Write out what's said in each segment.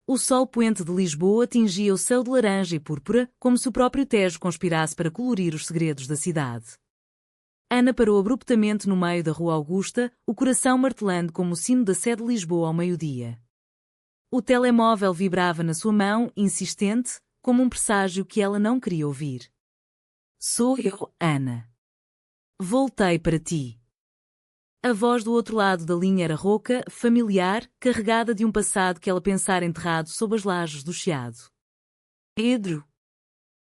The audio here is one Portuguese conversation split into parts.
O sol poente de Lisboa tingia o céu de laranja e púrpura, como se o próprio Tejo conspirasse para colorir os segredos da cidade. Ana parou abruptamente no meio da Rua Augusta, o coração martelando como o sino da Sé de Lisboa ao meio-dia. O telemóvel vibrava na sua mão, insistente, como um presságio que ela não queria ouvir. Sou eu, Ana. Voltei para ti. A voz do outro lado da linha era rouca, familiar, carregada de um passado que ela pensara enterrado sob as lajes do Chiado. Pedro.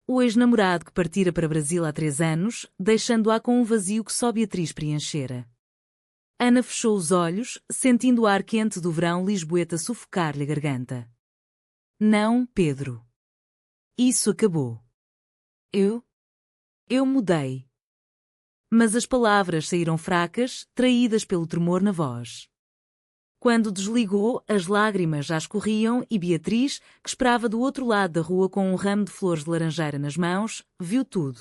O ex-namorado que partira para Brasil há 3 anos, deixando-a com um vazio que só Beatriz preenchera. Ana fechou os olhos, sentindo o ar quente do verão lisboeta sufocar-lhe a garganta. Não, Pedro. Isso acabou. Eu mudei. Mas as palavras saíram fracas, traídas pelo tremor na voz. Quando desligou, as lágrimas já escorriam e Beatriz, que esperava do outro lado da rua com um ramo de flores de laranjeira nas mãos, viu tudo.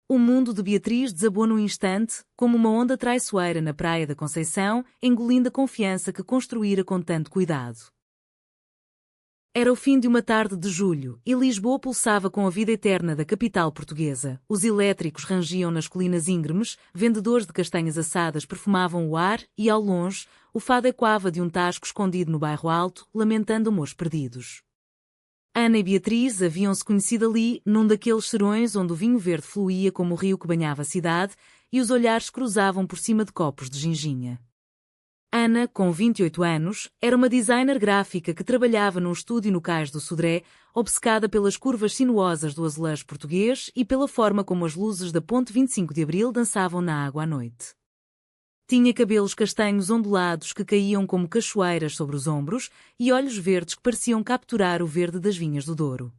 O mundo de Beatriz desabou num instante, como uma onda traiçoeira na praia da Conceição, engolindo a confiança que construíra com tanto cuidado. Era o fim de uma tarde de julho, e Lisboa pulsava com a vida eterna da capital portuguesa. Os elétricos rangiam nas colinas íngremes, vendedores de castanhas assadas perfumavam o ar e, ao longe, o fado ecoava de um tasco escondido no bairro Alto, lamentando amores perdidos. Ana e Beatriz haviam-se conhecido ali, num daqueles serões onde o vinho verde fluía como o rio que banhava a cidade, e os olhares cruzavam por cima de copos de ginginha. Ana, com 28 anos, era uma designer gráfica que trabalhava num estúdio no Cais do Sodré, obcecada pelas curvas sinuosas do azulejo português e pela forma como as luzes da Ponte 25 de Abril dançavam na água à noite. Tinha cabelos castanhos ondulados que caíam como cachoeiras sobre os ombros e olhos verdes que pareciam capturar o verde das vinhas do Douro.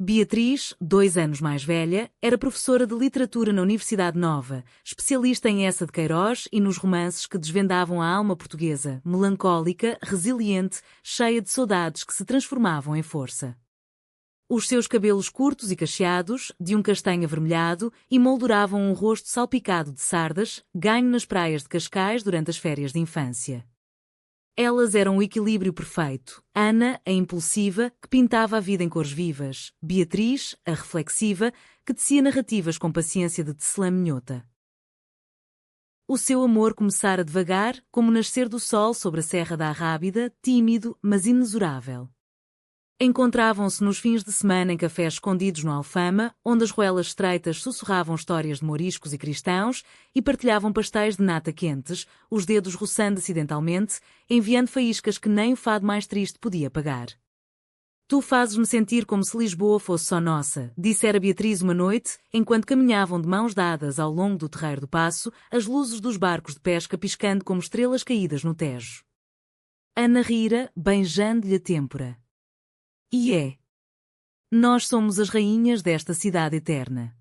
Beatriz, 2 anos mais velha, era professora de literatura na Universidade Nova, especialista em Eça de Queiroz e nos romances que desvendavam a alma portuguesa, melancólica, resiliente, cheia de saudades que se transformavam em força. Os seus cabelos curtos e cacheados, de um castanho avermelhado, emolduravam um rosto salpicado de sardas, ganho nas praias de Cascais durante as férias de infância. Elas eram o equilíbrio perfeito. Ana, a impulsiva, que pintava a vida em cores vivas. Beatriz, a reflexiva, que tecia narrativas com paciência de tecelã minhota. O seu amor começara devagar, como o nascer do sol sobre a Serra da Arrábida, tímido, mas inexorável. Encontravam-se nos fins de semana em cafés escondidos no Alfama, onde as ruelas estreitas sussurravam histórias de mouriscos e cristãos e partilhavam pastéis de nata quentes, os dedos roçando acidentalmente, enviando faíscas que nem o fado mais triste podia pagar. Tu fazes-me sentir como se Lisboa fosse só nossa, dissera Beatriz uma noite, enquanto caminhavam de mãos dadas ao longo do Terreiro do Paço, as luzes dos barcos de pesca piscando como estrelas caídas no Tejo. Ana rira, beijando-lhe a têmpora. E é. Nós somos as rainhas desta cidade eterna.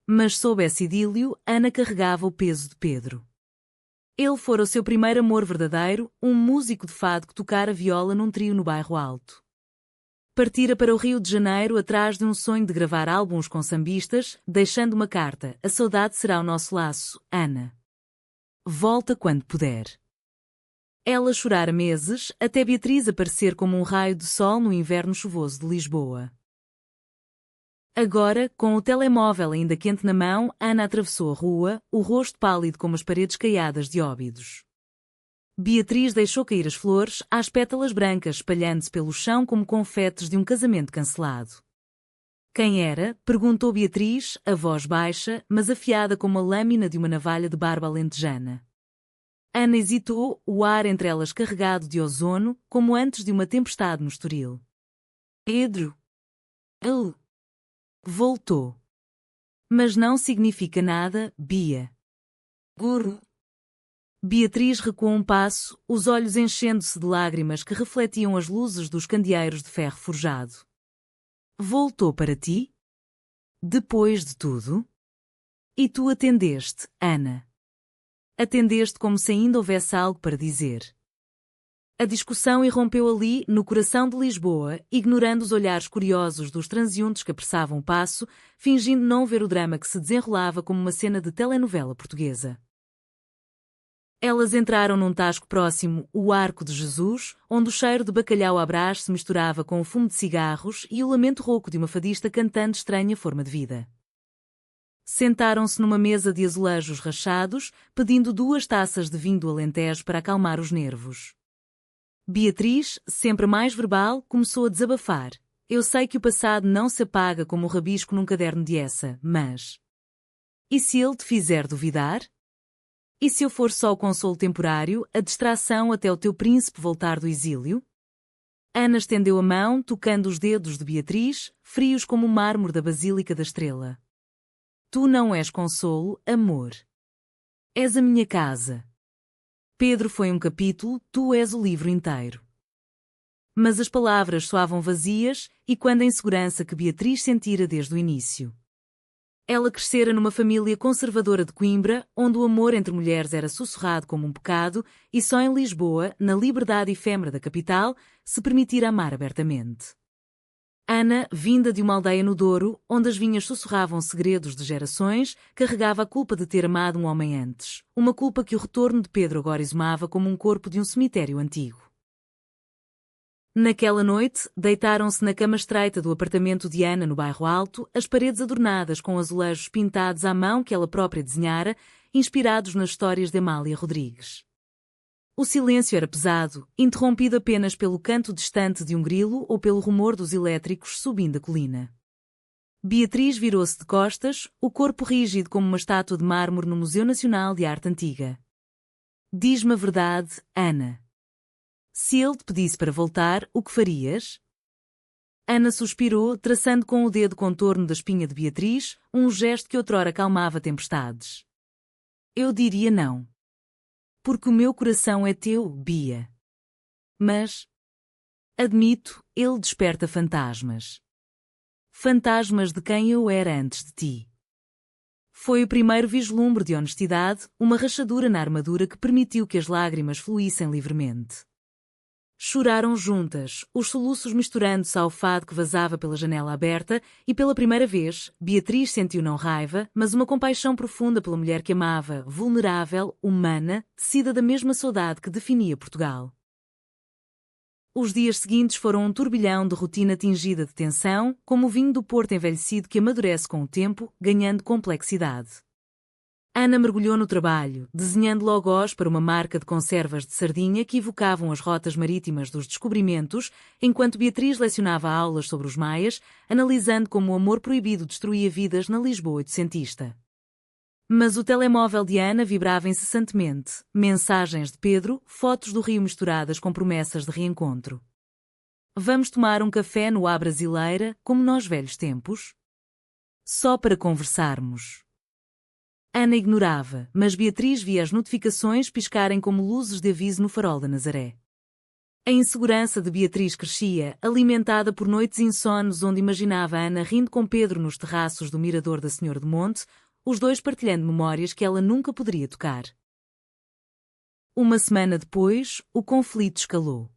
Mas sob esse idílio, Ana carregava o peso de Pedro. Ele fora o seu primeiro amor verdadeiro, um músico de fado que tocara viola num trio no bairro Alto. Partira para o Rio de Janeiro atrás de um sonho de gravar álbuns com sambistas, deixando uma carta: a saudade será o nosso laço, Ana. Volta quando puder. Ela chorara meses, até Beatriz aparecer como um raio de sol no inverno chuvoso de Lisboa. Agora, com o telemóvel ainda quente na mão, Ana atravessou a rua, o rosto pálido como as paredes caiadas de Óbidos. Beatriz deixou cair as flores, às pétalas brancas espalhando-se pelo chão como confetes de um casamento cancelado. Quem era? Perguntou Beatriz, a voz baixa, mas afiada como a lâmina de uma navalha de barba alentejana. Ana hesitou, o ar entre elas carregado de ozono, como antes de uma tempestade no Estoril. Pedro. Ele. Voltou. Mas não significa nada, Bia. Guru. Beatriz recuou um passo, os olhos enchendo-se de lágrimas que refletiam as luzes dos candeeiros de ferro forjado. Voltou para ti? Depois de tudo? E tu atendeste, Ana. Atendeste como se ainda houvesse algo para dizer. A discussão irrompeu ali, no coração de Lisboa, ignorando os olhares curiosos dos transeuntes que apressavam o passo, fingindo não ver o drama que se desenrolava como uma cena de telenovela portuguesa. Elas entraram num tasco próximo, o Arco de Jesus, onde o cheiro de bacalhau à Brás se misturava com o fumo de cigarros e o lamento rouco de uma fadista cantando estranha forma de vida. Sentaram-se numa mesa de azulejos rachados, pedindo 2 taças de vinho do Alentejo para acalmar os nervos. Beatriz, sempre mais verbal, começou a desabafar. Eu sei que o passado não se apaga como o rabisco num caderno de essa, mas... E se ele te fizer duvidar? E se eu for só o consolo temporário, a distração até o teu príncipe voltar do exílio? Ana estendeu a mão, tocando os dedos de Beatriz, frios como o mármore da Basílica da Estrela. Tu não és consolo, amor. És a minha casa. Pedro foi um capítulo, tu és o livro inteiro. Mas as palavras soavam vazias, e quando a insegurança que Beatriz sentira desde o início. Ela crescera numa família conservadora de Coimbra, onde o amor entre mulheres era sussurrado como um pecado, e só em Lisboa, na liberdade efêmera da capital, se permitira amar abertamente. Ana, vinda de uma aldeia no Douro, onde as vinhas sussurravam segredos de gerações, carregava a culpa de ter amado um homem antes, uma culpa que o retorno de Pedro agora exumava como um corpo de um cemitério antigo. Naquela noite, deitaram-se na cama estreita do apartamento de Ana no bairro Alto, as paredes adornadas com azulejos pintados à mão que ela própria desenhara, inspirados nas histórias de Amália Rodrigues. O silêncio era pesado, interrompido apenas pelo canto distante de um grilo ou pelo rumor dos elétricos subindo a colina. Beatriz virou-se de costas, o corpo rígido como uma estátua de mármore no Museu Nacional de Arte Antiga. Diz-me a verdade, Ana. Se ele te pedisse para voltar, o que farias? Ana suspirou, traçando com o dedo o contorno da espinha de Beatriz, um gesto que outrora acalmava tempestades. Eu diria não. Porque o meu coração é teu, Bia. Mas, admito, ele desperta fantasmas. Fantasmas de quem eu era antes de ti. Foi o primeiro vislumbre de honestidade, uma rachadura na armadura que permitiu que as lágrimas fluíssem livremente. Choraram juntas, os soluços misturando-se ao fado que vazava pela janela aberta, e pela primeira vez, Beatriz sentiu não raiva, mas uma compaixão profunda pela mulher que amava, vulnerável, humana, tecida da mesma saudade que definia Portugal. Os dias seguintes foram um turbilhão de rotina tingida de tensão, como o vinho do Porto envelhecido que amadurece com o tempo, ganhando complexidade. Ana mergulhou no trabalho, desenhando logos para uma marca de conservas de sardinha que evocavam as rotas marítimas dos descobrimentos, enquanto Beatriz lecionava aulas sobre os maias, analisando como o amor proibido destruía vidas na Lisboa oitocentista. Mas o telemóvel de Ana vibrava incessantemente, mensagens de Pedro, fotos do Rio misturadas com promessas de reencontro. Vamos tomar um café no À Brasileira, como nos velhos tempos? Só para conversarmos. Ana ignorava, mas Beatriz via as notificações piscarem como luzes de aviso no farol da Nazaré. A insegurança de Beatriz crescia, alimentada por noites insones onde imaginava Ana rindo com Pedro nos terraços do mirador da Senhora de Monte, os dois partilhando memórias que ela nunca poderia tocar. Uma semana depois, o conflito escalou.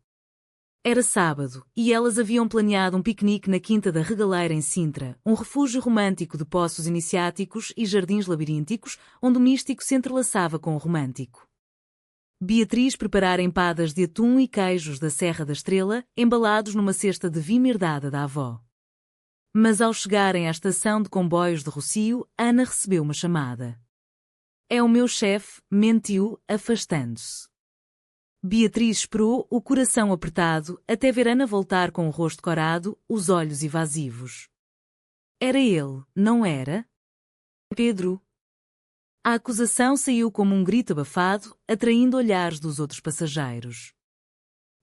Era sábado, e elas haviam planeado um piquenique na Quinta da Regaleira em Sintra, um refúgio romântico de poços iniciáticos e jardins labirínticos, onde o místico se entrelaçava com o romântico. Beatriz preparara empadas de atum e queijos da Serra da Estrela, embalados numa cesta de vime herdada da avó. Mas ao chegarem à estação de comboios de Rossio, Ana recebeu uma chamada. É o meu chefe, mentiu, afastando-se. Beatriz esperou, o coração apertado, até ver Ana voltar com o rosto corado, os olhos evasivos. Era ele, não era? Pedro. A acusação saiu como um grito abafado, atraindo olhares dos outros passageiros.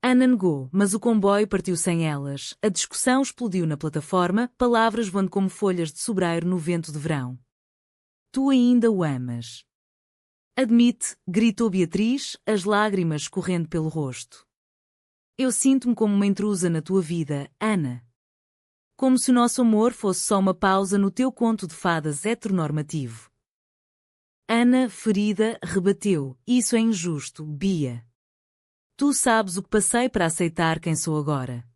Ana negou, mas o comboio partiu sem elas, a discussão explodiu na plataforma, palavras voando como folhas de sobreiro no vento de verão. Tu ainda o amas. Admite, gritou Beatriz, as lágrimas escorrendo pelo rosto. Eu sinto-me como uma intrusa na tua vida, Ana. Como se o nosso amor fosse só uma pausa no teu conto de fadas heteronormativo. Ana, ferida, rebateu, isso é injusto, Bia. Tu sabes o que passei para aceitar quem sou agora.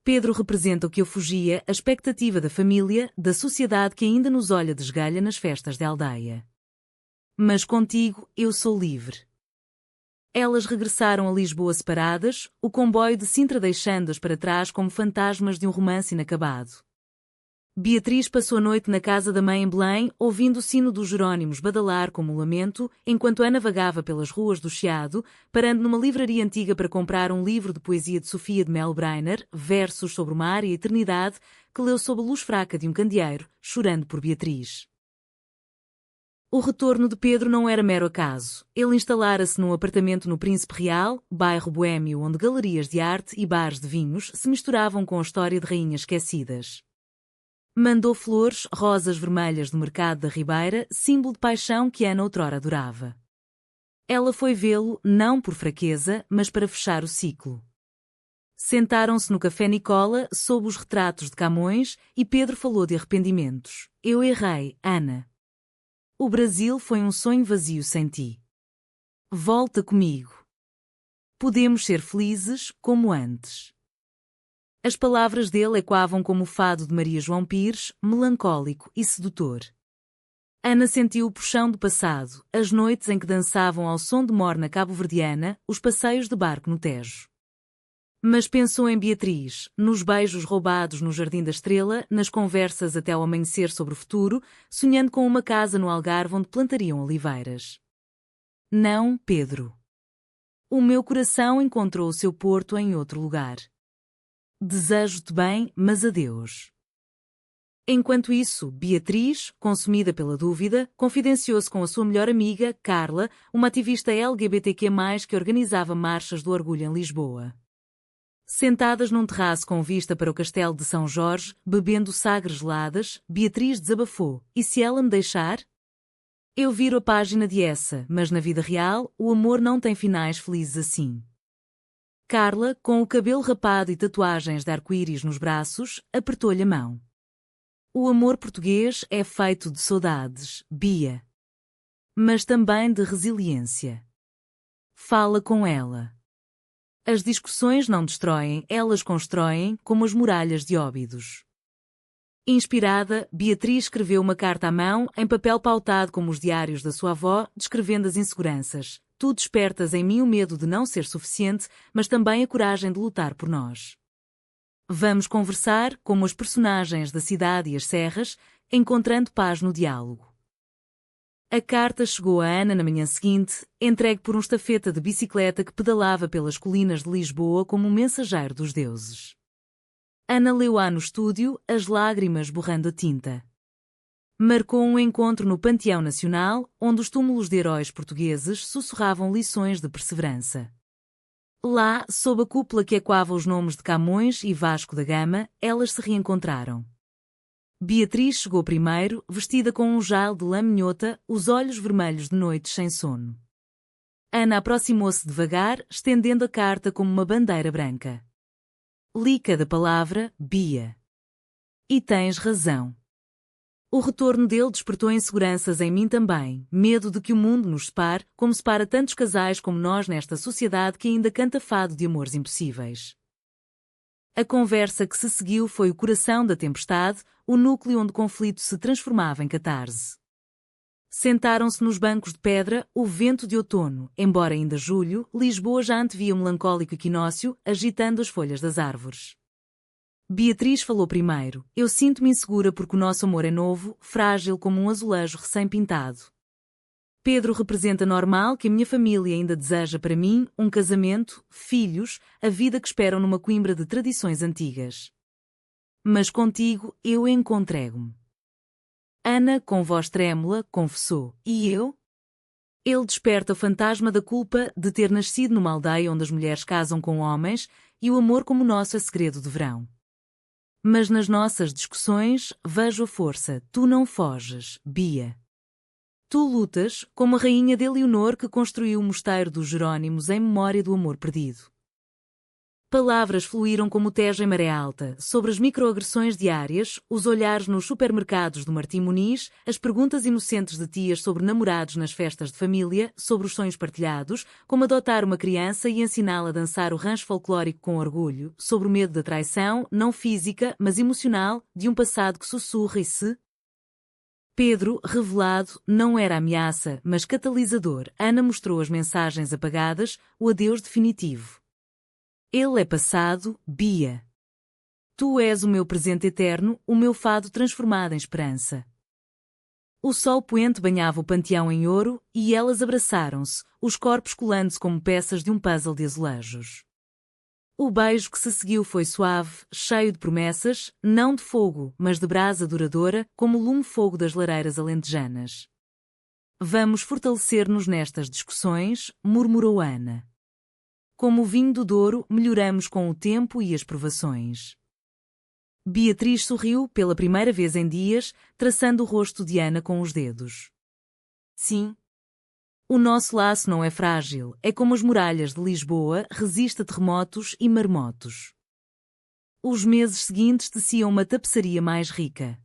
Pedro representa o que eu fugia, a expectativa da família, da sociedade que ainda nos olha de esgalha nas festas de aldeia. Mas contigo, eu sou livre. Elas regressaram a Lisboa separadas, o comboio de Sintra deixando-as para trás como fantasmas de um romance inacabado. Beatriz passou a noite na casa da mãe em Belém, ouvindo o sino dos Jerónimos badalar como um lamento, enquanto Ana vagava pelas ruas do Chiado, parando numa livraria antiga para comprar um livro de poesia de Sofia de Melbrenner, Versos sobre o Mar e a Eternidade, que leu sob a luz fraca de um candeeiro, chorando por Beatriz. O retorno de Pedro não era mero acaso. Ele instalara-se num apartamento no Príncipe Real, bairro boêmio onde galerias de arte e bares de vinhos se misturavam com a história de rainhas esquecidas. Mandou flores, rosas vermelhas do mercado da Ribeira, símbolo de paixão que Ana outrora adorava. Ela foi vê-lo, não por fraqueza, mas para fechar o ciclo. Sentaram-se no Café Nicola, sob os retratos de Camões, e Pedro falou de arrependimentos. Eu errei, Ana. O Brasil foi um sonho vazio sem ti. Volta comigo. Podemos ser felizes, como antes. As palavras dele ecoavam como o fado de Maria João Pires, melancólico e sedutor. Ana sentiu o puxão do passado, as noites em que dançavam ao som de morna cabo-verdiana, os passeios de barco no Tejo. Mas pensou em Beatriz, nos beijos roubados no Jardim da Estrela, nas conversas até ao amanhecer sobre o futuro, sonhando com uma casa no Algarve onde plantariam oliveiras. Não, Pedro. O meu coração encontrou o seu porto em outro lugar. Desejo-te bem, mas adeus. Enquanto isso, Beatriz, consumida pela dúvida, confidenciou-se com a sua melhor amiga, Carla, uma ativista LGBTQ+, que organizava marchas do orgulho em Lisboa. Sentadas num terraço com vista para o castelo de São Jorge, bebendo sagres geladas, Beatriz desabafou. E se ela me deixar? Eu viro a página de essa, mas na vida real, o amor não tem finais felizes assim. Carla, com o cabelo rapado e tatuagens de arco-íris nos braços, apertou-lhe a mão. O amor português é feito de saudades, Bia. Mas também de resiliência. Fala com ela. As discussões não destroem, elas constroem, como as muralhas de Óbidos. Inspirada, Beatriz escreveu uma carta à mão, em papel pautado como os diários da sua avó, descrevendo as inseguranças. Tu despertas em mim o medo de não ser suficiente, mas também a coragem de lutar por nós. Vamos conversar, como os personagens da cidade e as serras, encontrando paz no diálogo. A carta chegou a Ana na manhã seguinte, entregue por um estafeta de bicicleta que pedalava pelas colinas de Lisboa como um mensageiro dos deuses. Ana leu-a no estúdio, as lágrimas borrando a tinta. Marcou um encontro no Panteão Nacional, onde os túmulos de heróis portugueses sussurravam lições de perseverança. Lá, sob a cúpula que ecoava os nomes de Camões e Vasco da Gama, elas se reencontraram. Beatriz chegou primeiro, vestida com um jale de lã minhota, os olhos vermelhos de noites sem sono. Ana aproximou-se devagar, estendendo a carta como uma bandeira branca. Li cada palavra, Bia. E tens razão. O retorno dele despertou inseguranças em mim também, medo de que o mundo nos separe, como separa tantos casais como nós nesta sociedade que ainda canta fado de amores impossíveis. A conversa que se seguiu foi o coração da tempestade, o núcleo onde o conflito se transformava em catarse. Sentaram-se nos bancos de pedra, o vento de outono, embora ainda julho, Lisboa já antevia um melancólico equinócio, agitando as folhas das árvores. Beatriz falou primeiro. Eu sinto-me insegura porque o nosso amor é novo, frágil como um azulejo recém-pintado. Pedro representa normal que a minha família ainda deseja para mim, um casamento, filhos, a vida que esperam numa Coimbra de tradições antigas. Mas contigo eu entrego-me. Ana, com voz trêmula, confessou. E eu? Ele desperta o fantasma da culpa de ter nascido numa aldeia onde as mulheres casam com homens e o amor como nosso é segredo de verão. Mas nas nossas discussões, vejo a força. Tu não foges, Bia. Tu lutas, como a rainha de Eleonor que construiu o mosteiro dos Jerónimos em memória do amor perdido. Palavras fluíram como o Tejo em maré alta, sobre as microagressões diárias, os olhares nos supermercados do Martim Muniz, as perguntas inocentes de tias sobre namorados nas festas de família, sobre os sonhos partilhados, como adotar uma criança e ensiná-la a dançar o rancho folclórico com orgulho, sobre o medo da traição, não física, mas emocional, de um passado que sussurra e se Pedro, revelado, não era ameaça, mas catalisador. Ana mostrou as mensagens apagadas, o adeus definitivo. Ele é passado, Bia. Tu és o meu presente eterno, o meu fado transformado em esperança. O sol poente banhava o panteão em ouro, e elas abraçaram-se, os corpos colando-se como peças de um puzzle de azulejos. O beijo que se seguiu foi suave, cheio de promessas, não de fogo, mas de brasa duradoura, como o lume-fogo das lareiras alentejanas. Vamos fortalecer-nos nestas discussões, murmurou Ana. Como o vinho do Douro, melhoramos com o tempo e as provações. Beatriz sorriu pela primeira vez em dias, traçando o rosto de Ana com os dedos. Sim. O nosso laço não é frágil, é como as muralhas de Lisboa, resiste a terremotos e marmotos. Os meses seguintes teciam uma tapeçaria mais rica.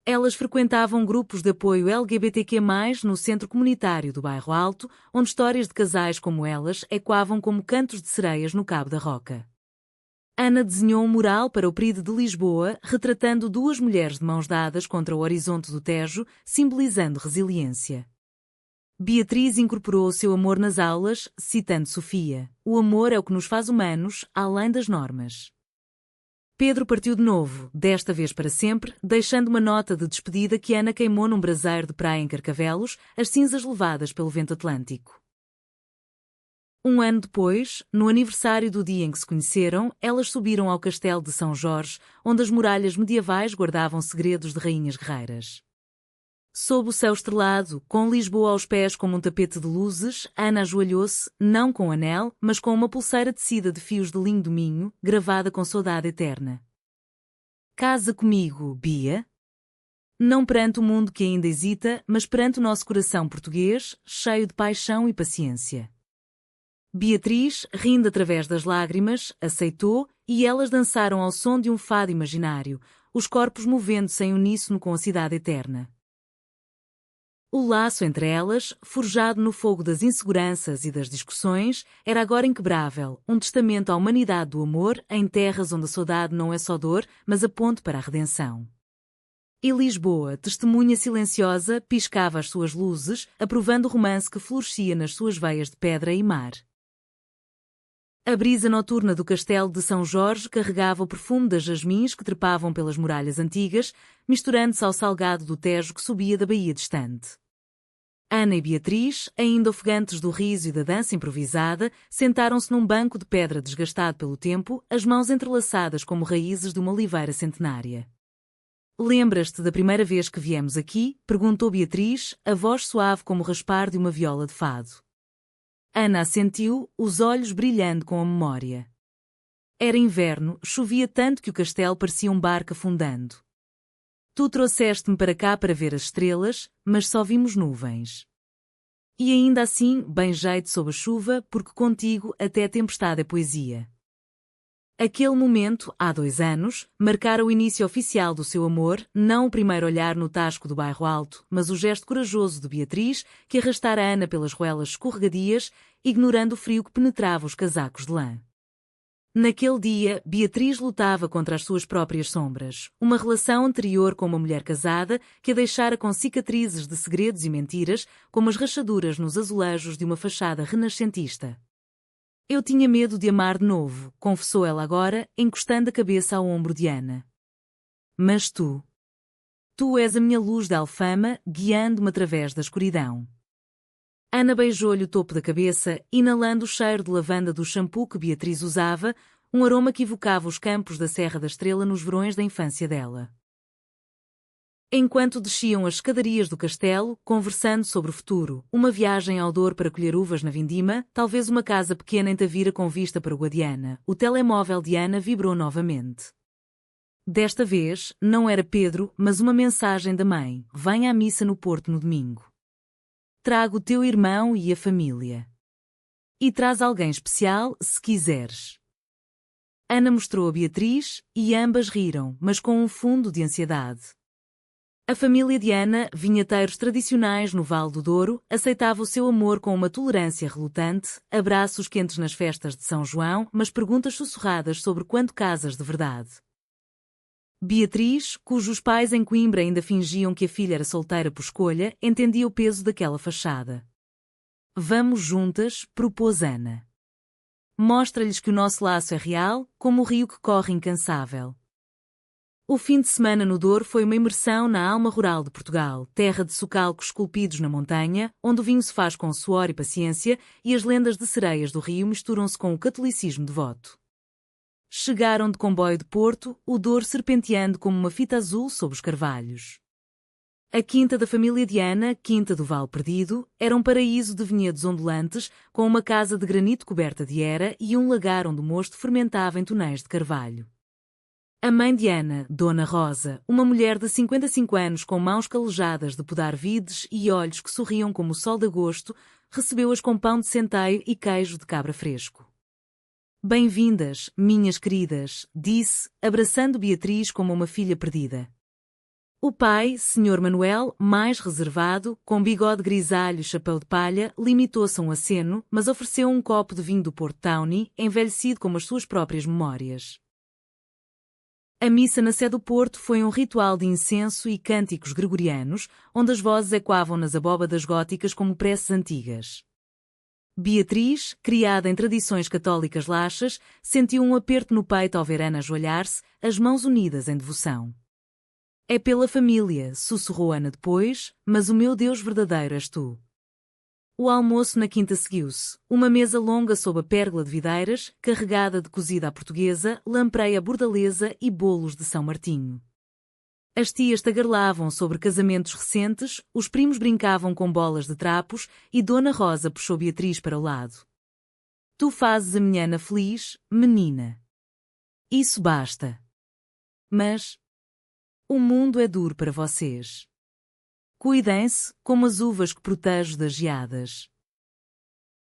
Elas frequentavam grupos de apoio LGBTQ+, no centro comunitário do Bairro Alto, onde histórias de casais como elas ecoavam como cantos de sereias no Cabo da Roca. Ana desenhou um mural para o PRID de Lisboa, retratando duas mulheres de mãos dadas contra o horizonte do Tejo, simbolizando resiliência. Beatriz incorporou o seu amor nas aulas, citando Sofia: o amor é o que nos faz humanos, além das normas. Pedro partiu de novo, desta vez para sempre, deixando uma nota de despedida que Ana queimou num braseiro de praia em Carcavelos, as cinzas levadas pelo vento atlântico. Um ano depois, no aniversário do dia em que se conheceram, elas subiram ao castelo de São Jorge, onde as muralhas medievais guardavam segredos de rainhas guerreiras. Sob o céu estrelado, com Lisboa aos pés como um tapete de luzes, Ana ajoelhou-se, não com anel, mas com uma pulseira tecida de fios de linho do Minho, gravada com saudade eterna. Casa comigo, Bia. Não perante o mundo que ainda hesita, mas perante o nosso coração português, cheio de paixão e paciência. Beatriz, rindo através das lágrimas, aceitou, e elas dançaram ao som de um fado imaginário, os corpos movendo-se em uníssono com a cidade eterna. O laço entre elas, forjado no fogo das inseguranças e das discussões, era agora inquebrável, um testamento à humanidade do amor em terras onde a saudade não é só dor, mas a ponte para a redenção. E Lisboa, testemunha silenciosa, piscava as suas luzes, aprovando o romance que florescia nas suas veias de pedra e mar. A brisa noturna do castelo de São Jorge carregava o perfume das jasmins que trepavam pelas muralhas antigas, misturando-se ao salgado do Tejo que subia da baía distante. Ana e Beatriz, ainda ofegantes do riso e da dança improvisada, sentaram-se num banco de pedra desgastado pelo tempo, as mãos entrelaçadas como raízes de uma oliveira centenária. Lembras-te da primeira vez que viemos aqui? Perguntou Beatriz, a voz suave como o raspar de uma viola de fado. Ana assentiu, os olhos brilhando com a memória. Era inverno, chovia tanto que o castelo parecia um barco afundando. Tu trouxeste-me para cá para ver as estrelas, mas só vimos nuvens. E ainda assim, bem jeito sob a chuva, porque contigo até a tempestade é poesia. Aquele momento, há 2 anos, marcara o início oficial do seu amor, não o primeiro olhar no tasco do Bairro Alto, mas o gesto corajoso de Beatriz, que arrastara Ana pelas ruelas escorregadias, ignorando o frio que penetrava os casacos de lã. Naquele dia, Beatriz lutava contra as suas próprias sombras, uma relação anterior com uma mulher casada que a deixara com cicatrizes de segredos e mentiras, como as rachaduras nos azulejos de uma fachada renascentista. Eu tinha medo de amar de novo, confessou ela agora, encostando a cabeça ao ombro de Ana. Mas tu és a minha luz de alfama, guiando-me através da escuridão. Ana beijou-lhe o topo da cabeça, inalando o cheiro de lavanda do shampoo que Beatriz usava, um aroma que evocava os campos da Serra da Estrela nos verões da infância dela. Enquanto desciam as escadarias do castelo, conversando sobre o futuro, uma viagem ao Douro para colher uvas na vindima, talvez uma casa pequena em Tavira com vista para o Guadiana, o telemóvel de Ana vibrou novamente. Desta vez, não era Pedro, mas uma mensagem da mãe: venha à missa no Porto no domingo. Traga o teu irmão e a família. E traz alguém especial, se quiseres. Ana mostrou a Beatriz, e ambas riram, mas com um fundo de ansiedade. A família de Ana, vinheteiros tradicionais no Vale do Douro, aceitava o seu amor com uma tolerância relutante, abraços quentes nas festas de São João, mas perguntas sussurradas sobre quando casas de verdade. Beatriz, cujos pais em Coimbra ainda fingiam que a filha era solteira por escolha, entendia o peso daquela fachada. Vamos juntas, propôs Ana. Mostra-lhes que o nosso laço é real, como o rio que corre incansável. O fim de semana no Douro foi uma imersão na alma rural de Portugal, terra de socalcos esculpidos na montanha, onde o vinho se faz com suor e paciência, e as lendas de sereias do rio misturam-se com o catolicismo devoto. Chegaram de comboio de Porto, o Douro serpenteando como uma fita azul sob os carvalhos. A quinta da família de Ana, Quinta do Vale Perdido, era um paraíso de vinhedos ondulantes, com uma casa de granito coberta de era e um lagar onde o mosto fermentava em tonéis de carvalho. A mãe de Ana, Dona Rosa, uma mulher de 55 anos com mãos calejadas de podar vides e olhos que sorriam como o sol de agosto, recebeu-as com pão de centeio e queijo de cabra fresco. Bem-vindas, minhas queridas, disse, abraçando Beatriz como uma filha perdida. O pai, Sr. Manuel, mais reservado, com bigode grisalho e chapéu de palha, limitou-se a um aceno, mas ofereceu um copo de vinho do Porto Tawny, envelhecido como as suas próprias memórias. A missa na Sé do Porto foi um ritual de incenso e cânticos gregorianos, onde as vozes ecoavam nas abóbadas góticas como preces antigas. Beatriz, criada em tradições católicas laxas, sentiu um aperto no peito ao ver Ana ajoelhar-se, as mãos unidas em devoção. É pela família, sussurrou Ana depois, mas o meu Deus verdadeiro és tu. O almoço na quinta seguiu-se, uma mesa longa sob a pérgola de videiras, carregada de cozida à portuguesa, lampreia bordaleza e bolos de São Martinho. As tias tagarelavam sobre casamentos recentes, os primos brincavam com bolas de trapos e Dona Rosa puxou Beatriz para o lado. Tu fazes a minha Ana feliz, menina. Isso basta. Mas o mundo é duro para vocês. Cuidem-se, como as uvas que protejo das geadas.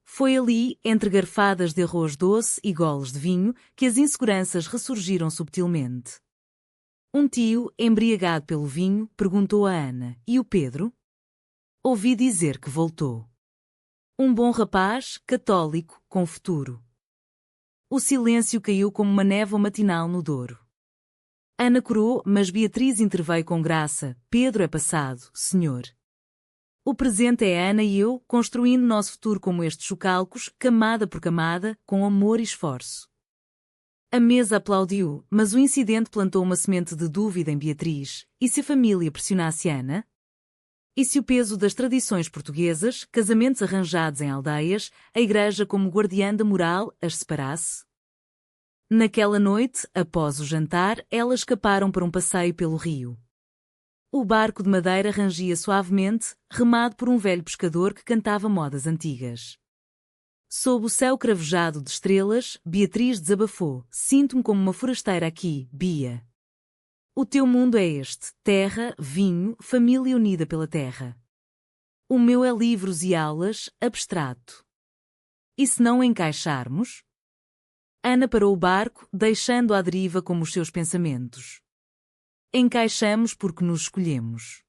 Foi ali, entre garfadas de arroz doce e goles de vinho, que as inseguranças ressurgiram subtilmente. Um tio, embriagado pelo vinho, perguntou a Ana, e o Pedro? Ouvi dizer que voltou. Um bom rapaz, católico, com futuro. O silêncio caiu como uma névoa matinal no Douro. Ana corou, mas Beatriz interveio com graça. Pedro é passado, senhor. O presente é Ana e eu, construindo nosso futuro como estes chocalcos, camada por camada, com amor e esforço. A mesa aplaudiu, mas o incidente plantou uma semente de dúvida em Beatriz. E se a família pressionasse Ana? E se o peso das tradições portuguesas, casamentos arranjados em aldeias, a igreja como guardiã da moral, as separasse? Naquela noite, após o jantar, elas escaparam para um passeio pelo rio. O barco de madeira rangia suavemente, remado por um velho pescador que cantava modas antigas. Sob o céu cravejado de estrelas, Beatriz desabafou. Sinto-me como uma forasteira aqui, Bia. O teu mundo é este, terra, vinho, família unida pela terra. O meu é livros e aulas, abstrato. E se não encaixarmos? Ana parou o barco, deixando-a à deriva como os seus pensamentos. Encaixamos porque nos escolhemos.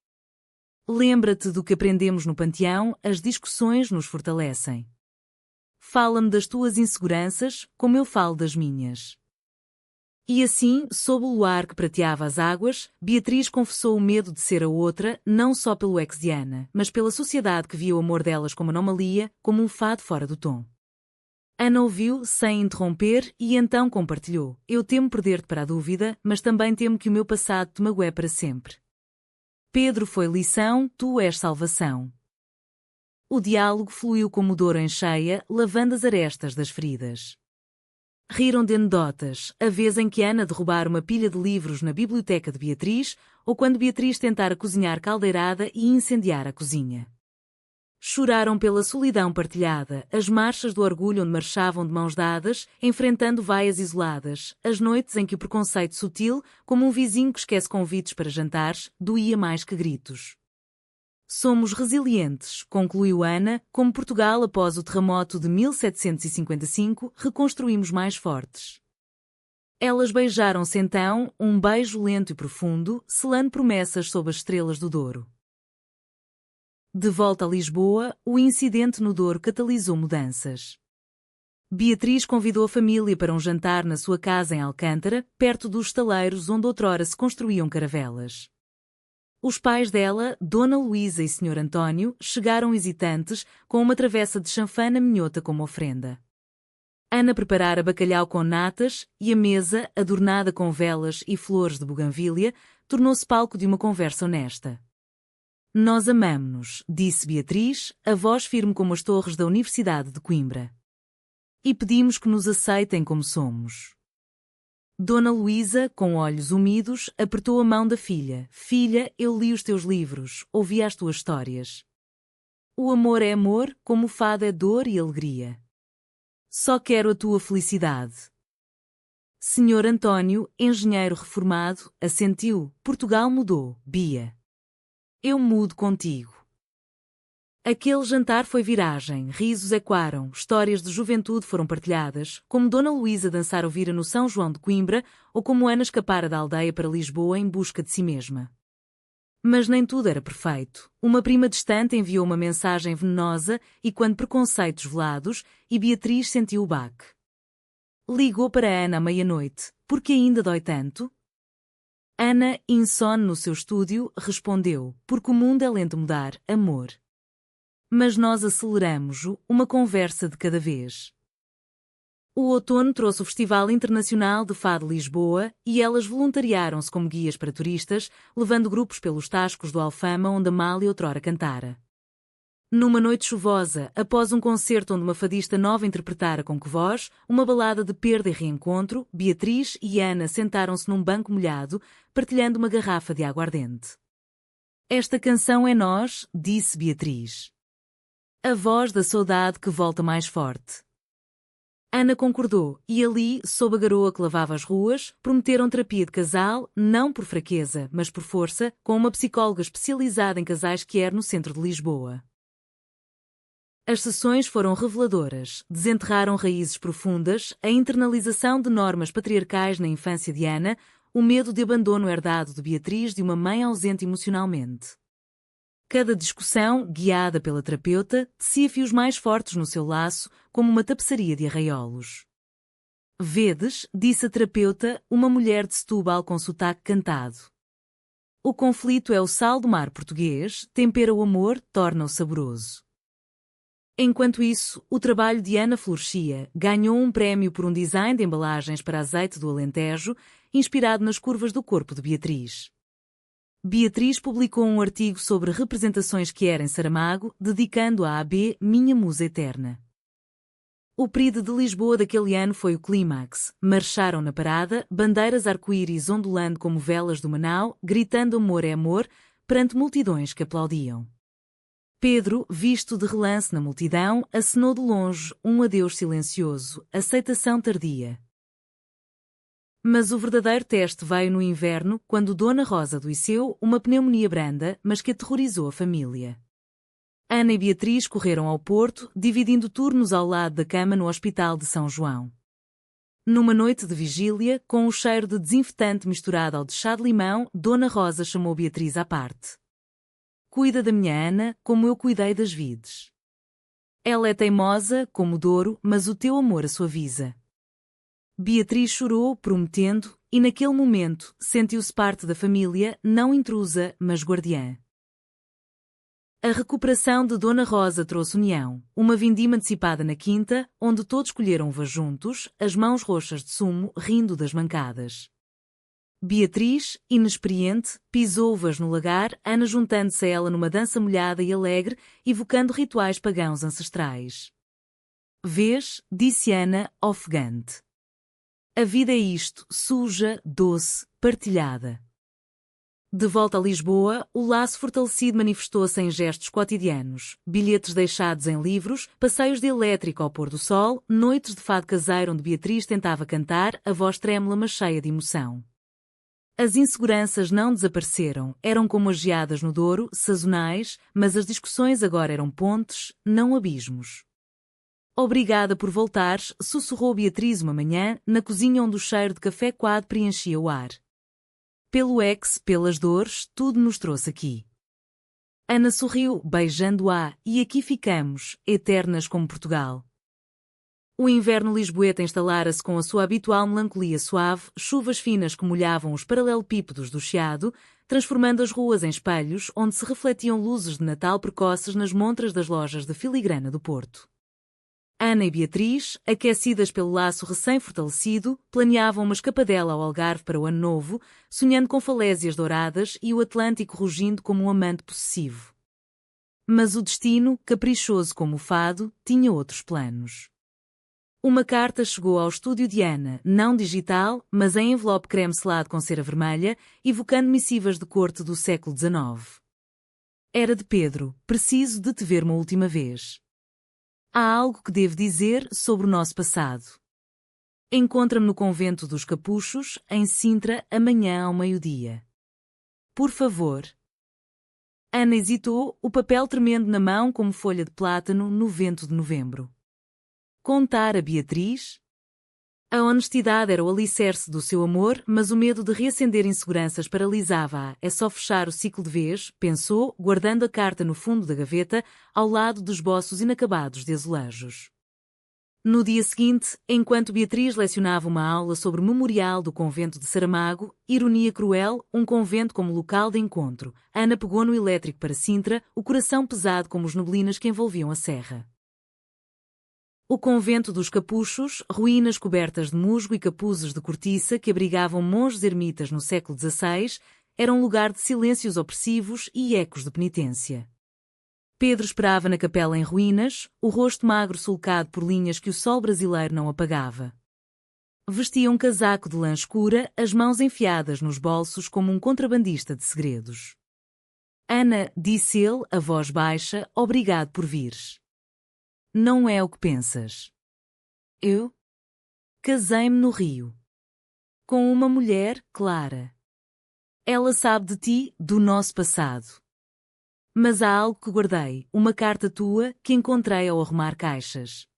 Lembra-te do que aprendemos no panteão, as discussões nos fortalecem. Fala-me das tuas inseguranças, como eu falo das minhas. E assim, sob o luar que prateava as águas, Beatriz confessou o medo de ser a outra, não só pelo ex de Ana, mas pela sociedade que via o amor delas como anomalia, como um fado fora do tom. Ana ouviu, sem interromper, e então compartilhou. Eu temo perder-te para a dúvida, mas também temo que o meu passado te magoe para sempre. Pedro foi lição, tu és salvação. O diálogo fluiu como Douro em cheia, lavando as arestas das feridas. Riram de anedotas, a vez em que Ana derrubara uma pilha de livros na biblioteca de Beatriz, ou quando Beatriz tentara cozinhar caldeirada e incendiar a cozinha. Choraram pela solidão partilhada, as marchas do orgulho onde marchavam de mãos dadas, enfrentando vaias isoladas, as noites em que o preconceito sutil, como um vizinho que esquece convites para jantares, doía mais que gritos. Somos resilientes, concluiu Ana, como Portugal após o terremoto de 1755, reconstruímos mais fortes. Elas beijaram-se então, um beijo lento e profundo, selando promessas sob as estrelas do Douro. De volta a Lisboa, o incidente no Douro catalisou mudanças. Beatriz convidou a família para um jantar na sua casa em Alcântara, perto dos estaleiros onde outrora se construíam caravelas. Os pais dela, Dona Luísa e Sr. António, chegaram hesitantes, com uma travessa de chanfana minhota como ofrenda. Ana preparara bacalhau com natas e a mesa, adornada com velas e flores de buganvília, tornou-se palco de uma conversa honesta. Nós amamo-nos, disse Beatriz, a voz firme como as torres da Universidade de Coimbra. E pedimos que nos aceitem como somos. Dona Luísa, com olhos úmidos, apertou a mão da filha. Filha, eu li os teus livros, ouvi as tuas histórias. O amor é amor, como o fado é dor e alegria. Só quero a tua felicidade. Senhor António, engenheiro reformado, assentiu. Portugal mudou, Bia. Eu mudo contigo. Aquele jantar foi viragem, risos ecoaram, histórias de juventude foram partilhadas, como Dona Luísa dançar ouvira no São João de Coimbra, ou como Ana escapara da aldeia para Lisboa em busca de si mesma. Mas nem tudo era perfeito. Uma prima distante enviou uma mensagem venenosa e quando preconceitos velados, e Beatriz sentiu o baque. Ligou para Ana à meia-noite. Por que ainda dói tanto? Ana, insone no seu estúdio, respondeu, porque o mundo é lento mudar, amor. Mas nós aceleramos-o, uma conversa de cada vez. O outono trouxe o Festival Internacional de Fado Lisboa e elas voluntariaram-se como guias para turistas, levando grupos pelos tascos do Alfama onde Amália outrora cantara. Numa noite chuvosa, após um concerto onde uma fadista nova interpretara com que voz, uma balada de perda e reencontro, Beatriz e Ana sentaram-se num banco molhado, partilhando uma garrafa de aguardente. Esta canção é nós, disse Beatriz. A voz da saudade que volta mais forte. Ana concordou, e ali, sob a garoa que lavava as ruas, prometeram terapia de casal, não por fraqueza, mas por força, com uma psicóloga especializada em casais que era no centro de Lisboa. As sessões foram reveladoras, desenterraram raízes profundas, a internalização de normas patriarcais na infância de Ana, o medo de abandono herdado de Beatriz de uma mãe ausente emocionalmente. Cada discussão, guiada pela terapeuta, tecia fios mais fortes no seu laço, como uma tapeçaria de arraiolos. Vedes, disse a terapeuta, uma mulher de Setúbal com sotaque cantado. O conflito é o sal do mar português, tempera o amor, torna-o saboroso. Enquanto isso, o trabalho de Ana florescia, ganhou um prémio por um design de embalagens para azeite do Alentejo, inspirado nas curvas do corpo de Beatriz. Beatriz publicou um artigo sobre representações que era em Saramago, dedicando a AB Minha Musa Eterna. O Pride de Lisboa daquele ano foi o clímax. Marcharam na parada, bandeiras arco-íris ondulando como velas do Manau, gritando amor é amor, perante multidões que aplaudiam. Pedro, visto de relance na multidão, acenou de longe, um adeus silencioso, aceitação tardia. Mas o verdadeiro teste veio no inverno, quando Dona Rosa adoeceu, uma pneumonia branda, mas que aterrorizou a família. Ana e Beatriz correram ao Porto, dividindo turnos ao lado da cama no Hospital de São João. Numa noite de vigília, com o cheiro de desinfetante misturado ao de chá de limão, Dona Rosa chamou Beatriz à parte. Cuida da minha Ana, como eu cuidei das vides. Ela é teimosa, como o Douro, mas o teu amor a suaviza. Beatriz chorou, prometendo, e naquele momento, sentiu-se parte da família, não intrusa, mas guardiã. A recuperação de Dona Rosa trouxe união, uma vindima antecipada na quinta, onde todos colheram uvas juntos, as mãos roxas de sumo, rindo das mancadas. Beatriz, inexperiente, pisou uvas no lagar, Ana juntando-se a ela numa dança molhada e alegre, evocando rituais pagãos ancestrais. Vês, disse Ana, ofegante. A vida é isto, suja, doce, partilhada. De volta a Lisboa, o laço fortalecido manifestou-se em gestos cotidianos, bilhetes deixados em livros, passeios de elétrico ao pôr do sol, noites de fado caseiro onde Beatriz tentava cantar, a voz trêmula mas cheia de emoção. As inseguranças não desapareceram, eram como as geadas no Douro, sazonais, mas as discussões agora eram pontes, não abismos. Obrigada por voltares, sussurrou Beatriz uma manhã, na cozinha onde o cheiro de café coado preenchia o ar. Pelo ex, pelas dores, tudo nos trouxe aqui. Ana sorriu, beijando-a, e aqui ficamos, eternas como Portugal. O inverno lisboeta instalara-se com a sua habitual melancolia suave, chuvas finas que molhavam os paralelepípedos do Chiado, transformando as ruas em espelhos onde se refletiam luzes de Natal precoces nas montras das lojas de filigrana do Porto. Ana e Beatriz, aquecidas pelo laço recém-fortalecido, planeavam uma escapadela ao Algarve para o Ano Novo, sonhando com falésias douradas e o Atlântico rugindo como um amante possessivo. Mas o destino, caprichoso como o fado, tinha outros planos. Uma carta chegou ao estúdio de Ana, não digital, mas em envelope creme selado com cera vermelha, evocando missivas de corte do século XIX. Era de Pedro: preciso de te ver uma última vez. Há algo que devo dizer sobre o nosso passado. Encontra-me no convento dos Capuchos, em Sintra, amanhã ao meio-dia. Por favor. Ana hesitou, o papel tremendo na mão como folha de plátano no vento de novembro. Contar a Beatriz? A honestidade era o alicerce do seu amor, mas o medo de reacender inseguranças paralisava-a. É só fechar o ciclo de vez, pensou, guardando a carta no fundo da gaveta, ao lado dos esboços inacabados de azulejos. No dia seguinte, enquanto Beatriz lecionava uma aula sobre o memorial do convento de Saramago, ironia cruel, um convento como local de encontro, Ana pegou no elétrico para Sintra, o coração pesado como os neblinas que envolviam a serra. O convento dos Capuchos, ruínas cobertas de musgo e capuzes de cortiça que abrigavam monges ermitas no século XVI, era um lugar de silêncios opressivos e ecos de penitência. Pedro esperava na capela em ruínas, o rosto magro sulcado por linhas que o sol brasileiro não apagava. Vestia um casaco de lã escura, as mãos enfiadas nos bolsos como um contrabandista de segredos. Ana, disse ele, a voz baixa, obrigado por vires. Não é o que pensas. Eu casei-me no Rio. Com uma mulher, Clara. Ela sabe de ti, do nosso passado. Mas há algo que guardei, uma carta tua que encontrei ao arrumar caixas.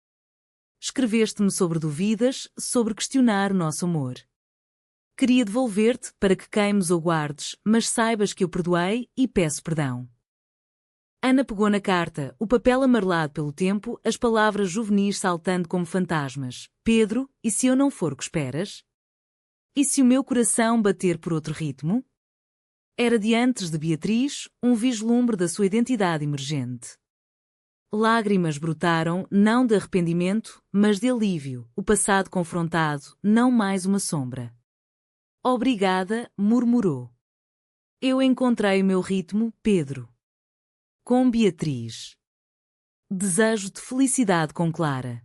Escreveste-me sobre dúvidas, sobre questionar o nosso amor. Queria devolver-te para que queimes ou guardes, mas saibas que eu perdoei e peço perdão. Ana pegou na carta, o papel amarelado pelo tempo, as palavras juvenis saltando como fantasmas. Pedro, e se eu não for o que esperas? E se o meu coração bater por outro ritmo? Era de antes de Beatriz, um vislumbre da sua identidade emergente. Lágrimas brotaram, não de arrependimento, mas de alívio, o passado confrontado, não mais uma sombra. Obrigada, murmurou. Eu encontrei o meu ritmo, Pedro. Com Beatriz. Desejo-te felicidade com Clara.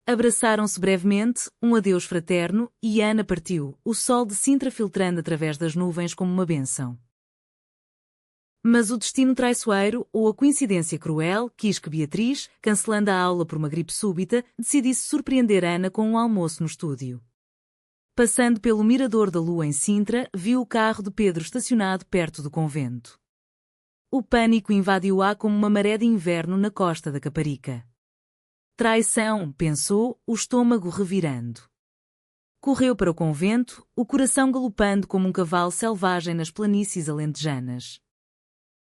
Abraçaram-se brevemente, um adeus fraterno, e Ana partiu, o sol de Sintra filtrando através das nuvens como uma bênção. Mas o destino traiçoeiro, ou a coincidência cruel, quis que Beatriz, cancelando a aula por uma gripe súbita, decidisse surpreender Ana com um almoço no estúdio. Passando pelo Mirador da Lua em Sintra, viu o carro de Pedro estacionado perto do convento. O pânico invadiu-a como uma maré de inverno na costa da Caparica. Traição, pensou, o estômago revirando. Correu para o convento, o coração galopando como um cavalo selvagem nas planícies alentejanas.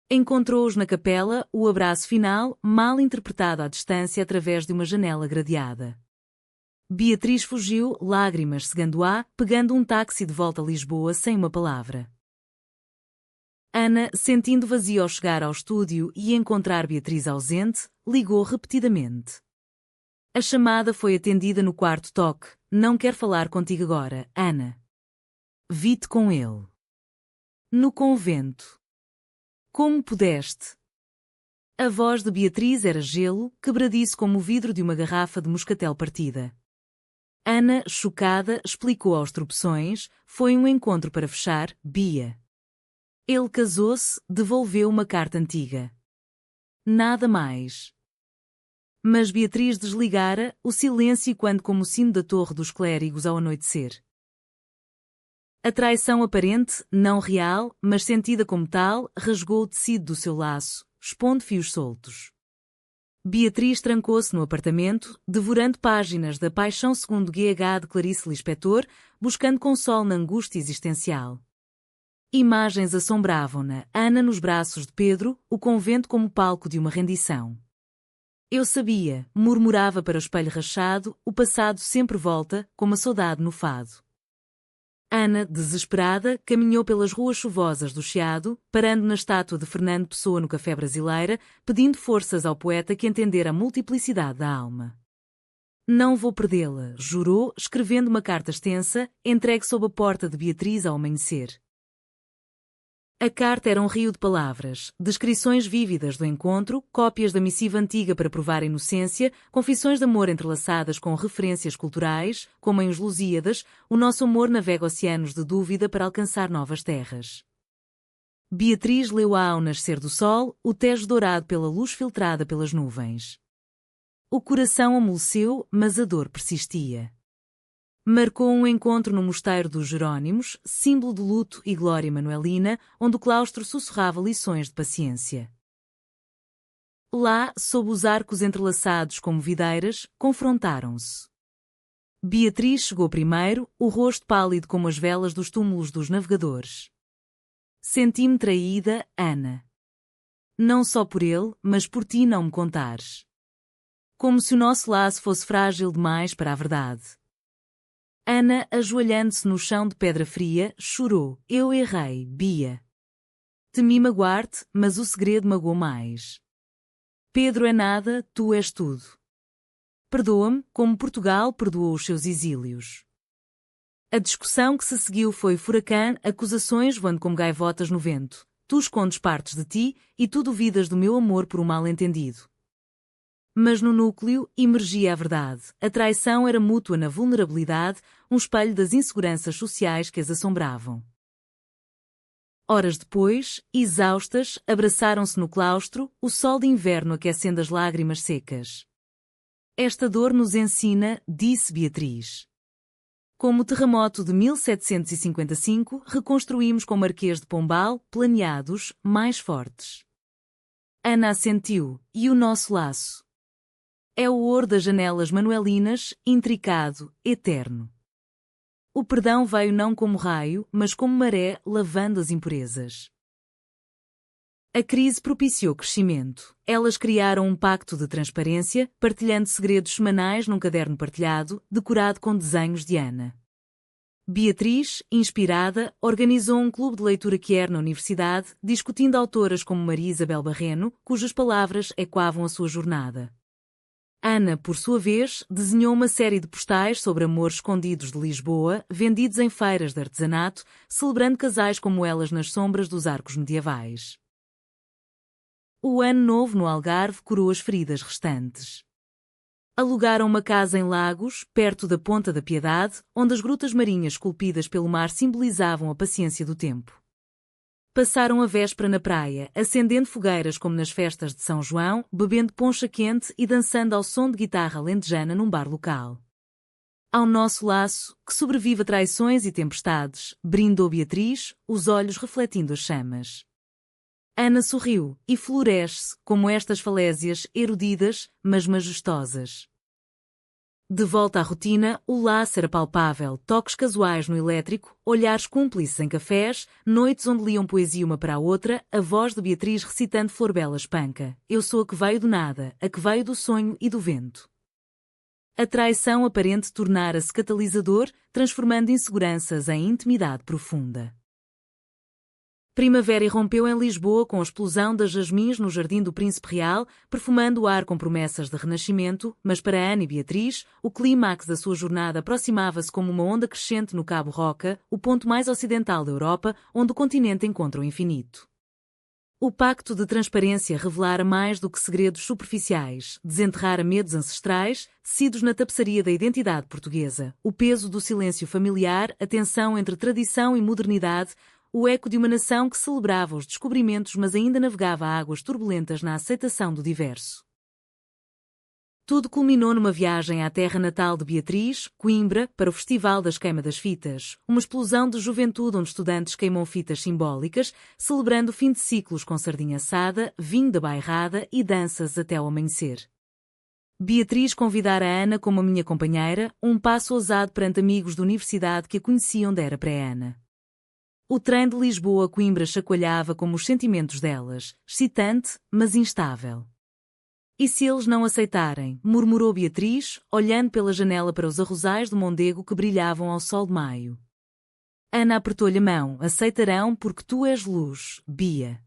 Encontrou-os na capela, o abraço final, mal interpretado à distância através de uma janela gradeada. Beatriz fugiu, lágrimas cegando-a, pegando um táxi de volta a Lisboa sem uma palavra. Ana, sentindo vazio ao chegar ao estúdio e encontrar Beatriz ausente, ligou repetidamente. A chamada foi atendida no quarto toque. Não quero falar contigo agora, Ana. Vi-te com ele. No convento. Como pudeste? A voz de Beatriz era gelo, quebradiço como o vidro de uma garrafa de moscatel partida. Ana, chocada, explicou aos tropeções, foi um encontro para fechar, Bia. Ele casou-se, devolveu uma carta antiga. Nada mais. Mas Beatriz desligara, o silêncio quando como o sino da torre dos clérigos ao anoitecer. A traição aparente, não real, mas sentida como tal, rasgou o tecido do seu laço, expondo fios soltos. Beatriz trancou-se no apartamento, devorando páginas da Paixão segundo GH de Clarice Lispector, buscando consolo na angústia existencial. Imagens assombravam-na, Ana nos braços de Pedro, o convento como palco de uma rendição. Eu sabia, murmurava para o espelho rachado, o passado sempre volta, como a saudade no fado. Ana, desesperada, caminhou pelas ruas chuvosas do Chiado, parando na estátua de Fernando Pessoa no Café Brasileira, pedindo forças ao poeta que entendera a multiplicidade da alma. Não vou perdê-la, jurou, escrevendo uma carta extensa, entregue sob a porta de Beatriz ao amanhecer. A carta era um rio de palavras, descrições vívidas do encontro, cópias da missiva antiga para provar a inocência, confissões de amor entrelaçadas com referências culturais, como em Os Lusíadas, o nosso amor navega oceanos de dúvida para alcançar novas terras. Beatriz leu-a ao nascer do sol, o Tejo dourado pela luz filtrada pelas nuvens. O coração amoleceu, mas a dor persistia. Marcou um encontro no mosteiro dos Jerónimos, símbolo de luto e glória manuelina, onde o claustro sussurrava lições de paciência. Lá, sob os arcos entrelaçados como videiras, confrontaram-se. Beatriz chegou primeiro, o rosto pálido como as velas dos túmulos dos navegadores. Senti-me traída, Ana. Não só por ele, mas por ti não me contares. Como se o nosso laço fosse frágil demais para a verdade. Ana, ajoelhando-se no chão de pedra fria, chorou. Eu errei, Bia. Temi magoar-te, mas o segredo magoou mais. Pedro é nada, tu és tudo. Perdoa-me, como Portugal perdoou os seus exílios. A discussão que se seguiu foi furacão, acusações voando como gaivotas no vento. Tu escondes partes de ti, e tu duvidas do meu amor por um mal-entendido. Mas no núcleo emergia a verdade. A traição era mútua na vulnerabilidade, um espelho das inseguranças sociais que as assombravam. Horas depois, exaustas, abraçaram-se no claustro, o sol de inverno aquecendo as lágrimas secas. Esta dor nos ensina, disse Beatriz. Como o terremoto de 1755, reconstruímos com o Marquês de Pombal, planeados, mais fortes. Ana assentiu, e o nosso laço? É o ouro das janelas manuelinas, intricado, eterno. O perdão veio não como raio, mas como maré, lavando as impurezas. A crise propiciou crescimento. Elas criaram um pacto de transparência, partilhando segredos semanais num caderno partilhado, decorado com desenhos de Ana. Beatriz, inspirada, organizou um clube de leitura queer na universidade, discutindo autoras como Maria Isabel Barreno, cujas palavras ecoavam a sua jornada. Ana, por sua vez, desenhou uma série de postais sobre amores escondidos de Lisboa, vendidos em feiras de artesanato, celebrando casais como elas nas sombras dos arcos medievais. O ano novo no Algarve curou as feridas restantes. Alugaram uma casa em Lagos, perto da Ponta da Piedade, onde as grutas marinhas esculpidas pelo mar simbolizavam a paciência do tempo. Passaram a véspera na praia, acendendo fogueiras como nas festas de São João, bebendo poncha quente e dançando ao som de guitarra alentejana num bar local. Ao nosso laço, que sobrevive a traições e tempestades, brindou Beatriz, os olhos refletindo as chamas. Ana sorriu, e floresce, como estas falésias, erudidas, mas majestosas. De volta à rotina, o laço era palpável, toques casuais no elétrico, olhares cúmplices em cafés, noites onde liam poesia uma para a outra, a voz de Beatriz recitando Flor Bela espanca. Eu sou a que veio do nada, a que veio do sonho e do vento. A traição aparente tornara-se catalisador, transformando inseguranças em intimidade profunda. Primavera irrompeu em Lisboa com a explosão das jasmins no Jardim do Príncipe Real, perfumando o ar com promessas de renascimento, mas para Ana e Beatriz, o clímax da sua jornada aproximava-se como uma onda crescente no Cabo Roca, o ponto mais ocidental da Europa, onde o continente encontra o infinito. O pacto de transparência revelara mais do que segredos superficiais, desenterrara medos ancestrais, tecidos na tapeçaria da identidade portuguesa, o peso do silêncio familiar, a tensão entre tradição e modernidade, o eco de uma nação que celebrava os descobrimentos mas ainda navegava águas turbulentas na aceitação do diverso. Tudo culminou numa viagem à terra natal de Beatriz, Coimbra, para o Festival das Queima das Fitas, uma explosão de juventude onde estudantes queimam fitas simbólicas, celebrando o fim de ciclos com sardinha assada, vinho da bairrada e danças até ao amanhecer. Beatriz convidara a Ana como a minha companheira, um passo ousado perante amigos da universidade que a conheciam dera pré-Ana. O trem de Lisboa a Coimbra chacoalhava como os sentimentos delas, excitante, mas instável. E se eles não aceitarem? Murmurou Beatriz, olhando pela janela para os arrozais do Mondego que brilhavam ao sol de maio. Ana apertou-lhe a mão. Aceitarão porque tu és luz, Bia.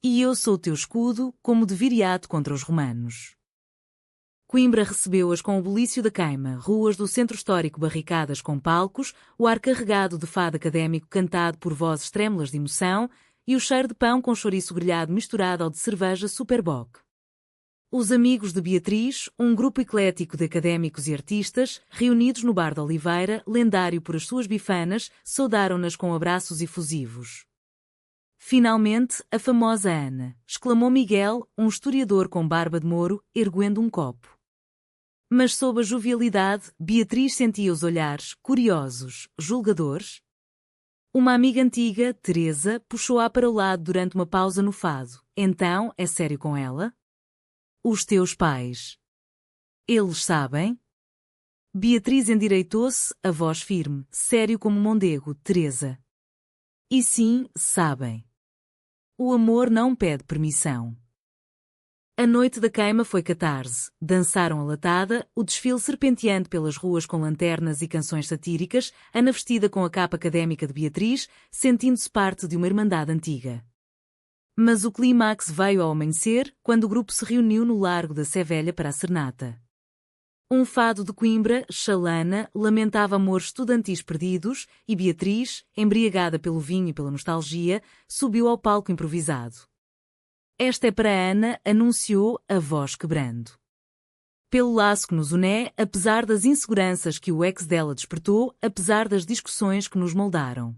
E eu sou teu escudo, como de Viriato contra os romanos. Coimbra recebeu-as com o bulício da queima, ruas do centro histórico barricadas com palcos, o ar carregado de fado académico cantado por vozes trêmulas de emoção e o cheiro de pão com chouriço grelhado misturado ao de cerveja Superboc. Os amigos de Beatriz, um grupo eclético de académicos e artistas, reunidos no bar da Oliveira, lendário por as suas bifanas, saudaram-nas com abraços efusivos. Finalmente, a famosa Ana, exclamou Miguel, um historiador com barba de mouro, erguendo um copo. Mas sob a jovialidade, Beatriz sentia os olhares, curiosos, julgadores. Uma amiga antiga, Teresa, puxou-a para o lado durante uma pausa no fado. Então, é sério com ela? Os teus pais. Eles sabem? Beatriz endireitou-se, a voz firme, sério como Mondego, Teresa. E sim, sabem. O amor não pede permissão. A noite da queima foi catarse, dançaram a latada, o desfile serpenteante pelas ruas com lanternas e canções satíricas, Ana vestida com a capa académica de Beatriz, sentindo-se parte de uma irmandade antiga. Mas o clímax veio ao amanhecer, quando o grupo se reuniu no largo da Sé Velha para a serenata. Um fado de Coimbra, Xalana, lamentava amores estudantis perdidos e Beatriz, embriagada pelo vinho e pela nostalgia, subiu ao palco improvisado. Esta é para Ana, anunciou, a voz quebrando. Pelo laço que nos une, apesar das inseguranças que o ex dela despertou, apesar das discussões que nos moldaram.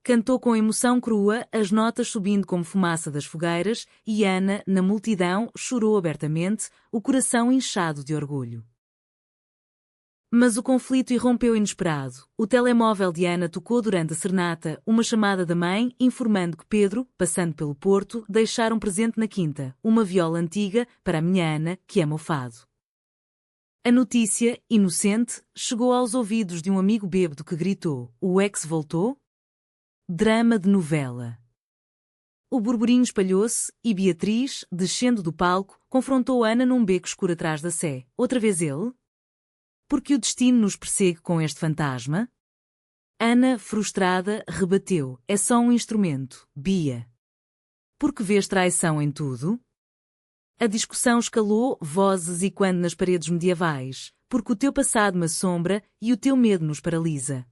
Cantou com emoção crua, as notas subindo como fumaça das fogueiras, e Ana, na multidão, chorou abertamente, o coração inchado de orgulho. Mas o conflito irrompeu inesperado. O telemóvel de Ana tocou durante a serenata, uma chamada da mãe, informando que Pedro, passando pelo Porto, deixara um presente na quinta, uma viola antiga, para a minha Ana, que ama o fado. A notícia, inocente, chegou aos ouvidos de um amigo bêbado que gritou: o ex voltou? Drama de novela. O burburinho espalhou-se, e Beatriz, descendo do palco, confrontou Ana num beco escuro atrás da Sé. Outra vez ele? Porque o destino nos persegue com este fantasma? Ana, frustrada, rebateu: é só um instrumento, Bia. Porque vês traição em tudo? A discussão escalou, vozes ecoando nas paredes medievais, porque o teu passado me assombra e o teu medo nos paralisa.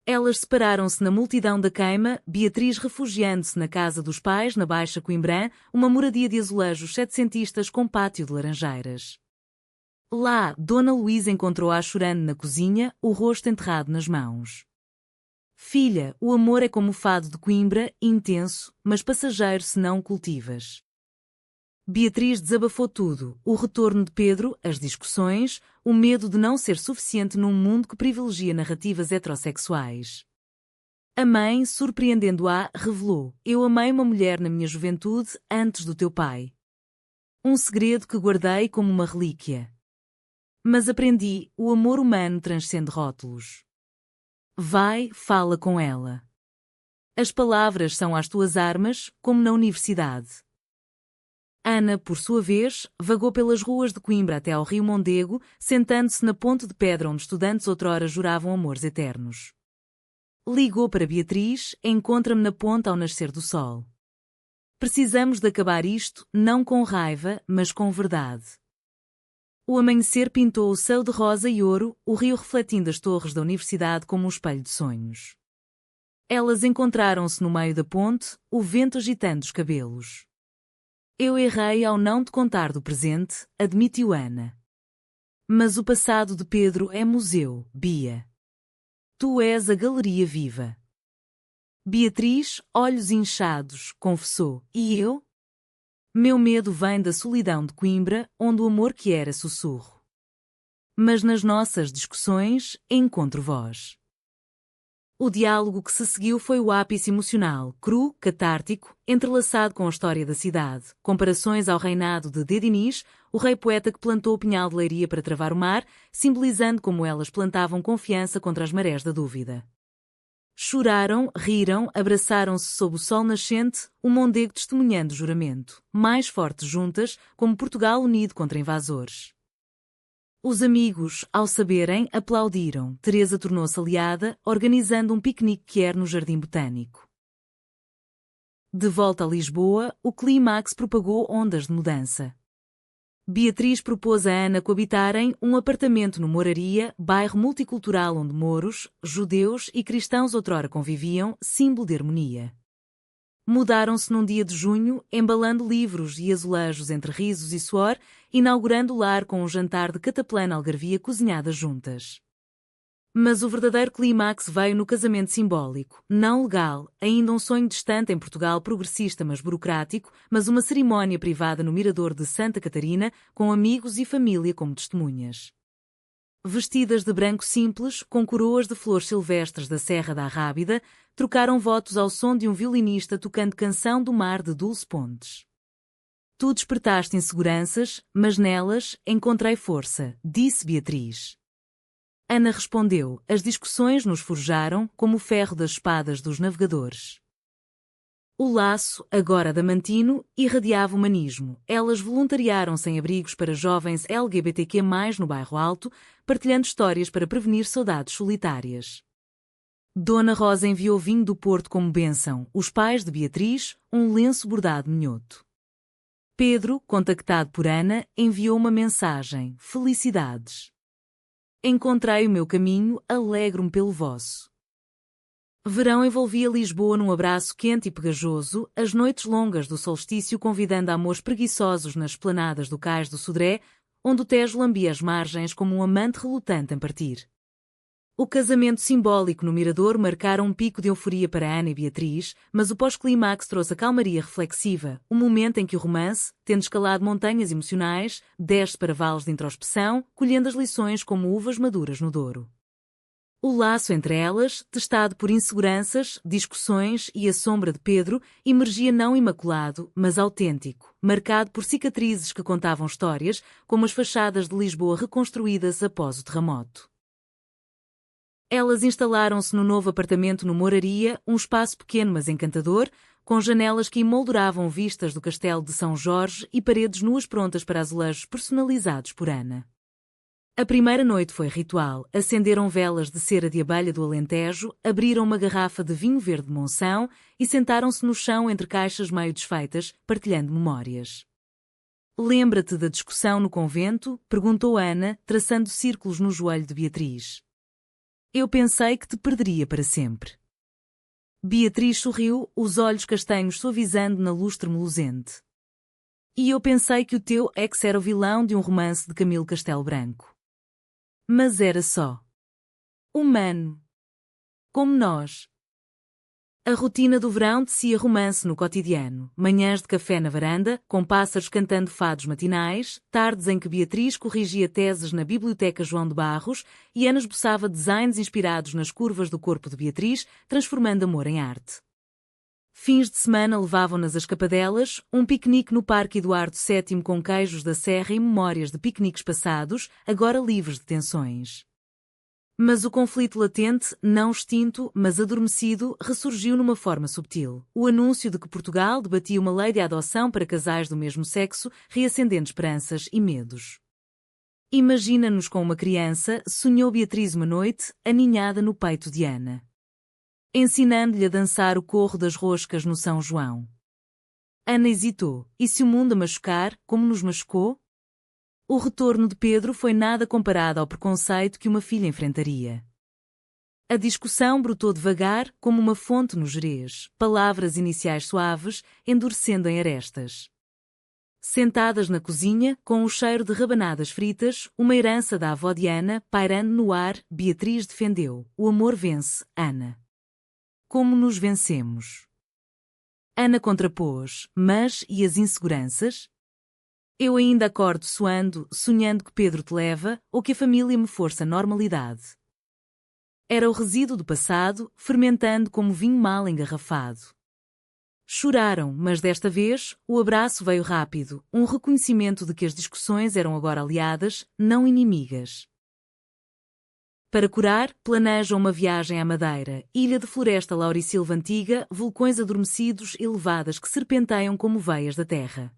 Elas separaram-se na multidão da queima, Beatriz refugiando-se na casa dos pais, na Baixa Coimbrã, uma moradia de azulejos setecentistas com pátio de laranjeiras. Lá, Dona Luísa encontrou-a chorando na cozinha, o rosto enterrado nas mãos. Filha, o amor é como o fado de Coimbra, intenso, mas passageiro se não o cultivas. Beatriz desabafou tudo, o retorno de Pedro, as discussões, o medo de não ser suficiente num mundo que privilegia narrativas heterossexuais. A mãe, surpreendendo-a, revelou: eu amei uma mulher na minha juventude antes do teu pai. Um segredo que guardei como uma relíquia. Mas aprendi, o amor humano transcende rótulos. Vai, fala com ela. As palavras são as tuas armas, como na universidade. Ana, por sua vez, vagou pelas ruas de Coimbra até ao rio Mondego, sentando-se na ponte de pedra onde estudantes outrora juravam amores eternos. Ligou para Beatriz: encontra-me na ponte ao nascer do sol. Precisamos de acabar isto, não com raiva, mas com verdade. O amanhecer pintou o céu de rosa e ouro, o rio refletindo as torres da universidade como um espelho de sonhos. Elas encontraram-se no meio da ponte, o vento agitando os cabelos. Eu errei ao não te contar do presente, admitiu Ana. Mas o passado de Pedro é museu, Bia. Tu és a galeria viva. Beatriz, olhos inchados, confessou: e eu? Meu medo vem da solidão de Coimbra, onde o amor que era sussurro. Mas nas nossas discussões, encontro voz. O diálogo que se seguiu foi o ápice emocional, cru, catártico, entrelaçado com a história da cidade, comparações ao reinado de Dédénis, o rei poeta que plantou o pinhal de Leiria para travar o mar, simbolizando como elas plantavam confiança contra as marés da dúvida. Choraram, riram, abraçaram-se sob o sol nascente, o Mondego testemunhando o juramento. Mais fortes juntas, como Portugal unido contra invasores. Os amigos, ao saberem, aplaudiram. Teresa tornou-se aliada, organizando um piquenique quer no Jardim Botânico. De volta a Lisboa, o clímax propagou ondas de mudança. Beatriz propôs a Ana coabitarem um apartamento no Moraria, bairro multicultural onde moros, judeus e cristãos outrora conviviam, símbolo de harmonia. Mudaram-se num dia de junho, embalando livros e azulejos entre risos e suor, inaugurando o lar com um jantar de cataplana algarvia cozinhada juntas. Mas o verdadeiro clímax veio no casamento simbólico, não legal, ainda um sonho distante em Portugal progressista mas burocrático, mas uma cerimónia privada no Mirador de Santa Catarina, com amigos e família como testemunhas. Vestidas de branco simples, com coroas de flores silvestres da Serra da Arrábida, trocaram votos ao som de um violinista tocando Canção do Mar de Dulce Pontes. Tu despertaste inseguranças, mas nelas encontrei força, disse Beatriz. Ana respondeu, as discussões nos forjaram como o ferro das espadas dos navegadores. O laço, agora adamantino, irradiava humanismo. Elas voluntariaram-se em abrigos para jovens LGBTQ+, no Bairro Alto, partilhando histórias para prevenir saudades solitárias. Dona Rosa enviou vinho do Porto como bênção, os pais de Beatriz, um lenço bordado minhoto. Pedro, contactado por Ana, enviou uma mensagem, felicidades. Encontrei o meu caminho, alegro-me pelo vosso. Verão envolvia Lisboa num abraço quente e pegajoso, as noites longas do solstício convidando a amores preguiçosos nas esplanadas do Cais do Sodré, onde o Tejo lambia as margens como um amante relutante em partir. O casamento simbólico no Mirador marcara um pico de euforia para Ana e Beatriz, mas o pós-clímax trouxe a calmaria reflexiva, um momento em que o romance, tendo escalado montanhas emocionais, desce para vales de introspeção, colhendo as lições como uvas maduras no Douro. O laço entre elas, testado por inseguranças, discussões e a sombra de Pedro, emergia não imaculado, mas autêntico, marcado por cicatrizes que contavam histórias, como as fachadas de Lisboa reconstruídas após o terremoto. Elas instalaram-se no novo apartamento no Moraria, um espaço pequeno mas encantador, com janelas que emolduravam vistas do Castelo de São Jorge e paredes nuas prontas para azulejos personalizados por Ana. A primeira noite foi ritual, acenderam velas de cera de abelha do Alentejo, abriram uma garrafa de vinho verde de Monção e sentaram-se no chão entre caixas meio desfeitas, partilhando memórias. Lembra-te da discussão no convento? Perguntou Ana, traçando círculos no joelho de Beatriz. Eu pensei que te perderia para sempre. Beatriz sorriu, os olhos castanhos suavizando na luz tremuluzente. E eu pensei que o teu ex era o vilão de um romance de Camilo Castelo Branco. Mas era só humano. Como nós. A rotina do verão tecia romance no cotidiano, manhãs de café na varanda, com pássaros cantando fados matinais, tardes em que Beatriz corrigia teses na Biblioteca João de Barros e Ana esboçava designs inspirados nas curvas do corpo de Beatriz, transformando amor em arte. Fins de semana levavam-nas as escapadelas, um piquenique no Parque Eduardo VII com queijos da serra e memórias de piqueniques passados, agora livres de tensões. Mas o conflito latente, não extinto, mas adormecido, ressurgiu numa forma subtil. O anúncio de que Portugal debatia uma lei de adoção para casais do mesmo sexo, reacendendo esperanças e medos. Imagina-nos com uma criança, sonhou Beatriz uma noite, aninhada no peito de Ana. Ensinando-lhe a dançar o corro das roscas no São João. Ana hesitou. E se o mundo a machucar, como nos machucou? O retorno de Pedro foi nada comparado ao preconceito que uma filha enfrentaria. A discussão brotou devagar, como uma fonte no Gerês, palavras iniciais suaves, endurecendo em arestas. Sentadas na cozinha, com o cheiro de rabanadas fritas, uma herança da avó de Ana, pairando no ar, Beatriz defendeu: o amor vence, Ana. Como nos vencemos? Ana contrapôs: mas e as inseguranças? Eu ainda acordo suando, sonhando que Pedro te leva, ou que a família me força a normalidade. Era o resíduo do passado, fermentando como vinho mal engarrafado. Choraram, mas desta vez, o abraço veio rápido, um reconhecimento de que as discussões eram agora aliadas, não inimigas. Para curar, planejam uma viagem à Madeira, ilha de floresta laurisilva antiga, vulcões adormecidos e levadas que serpenteiam como veias da terra.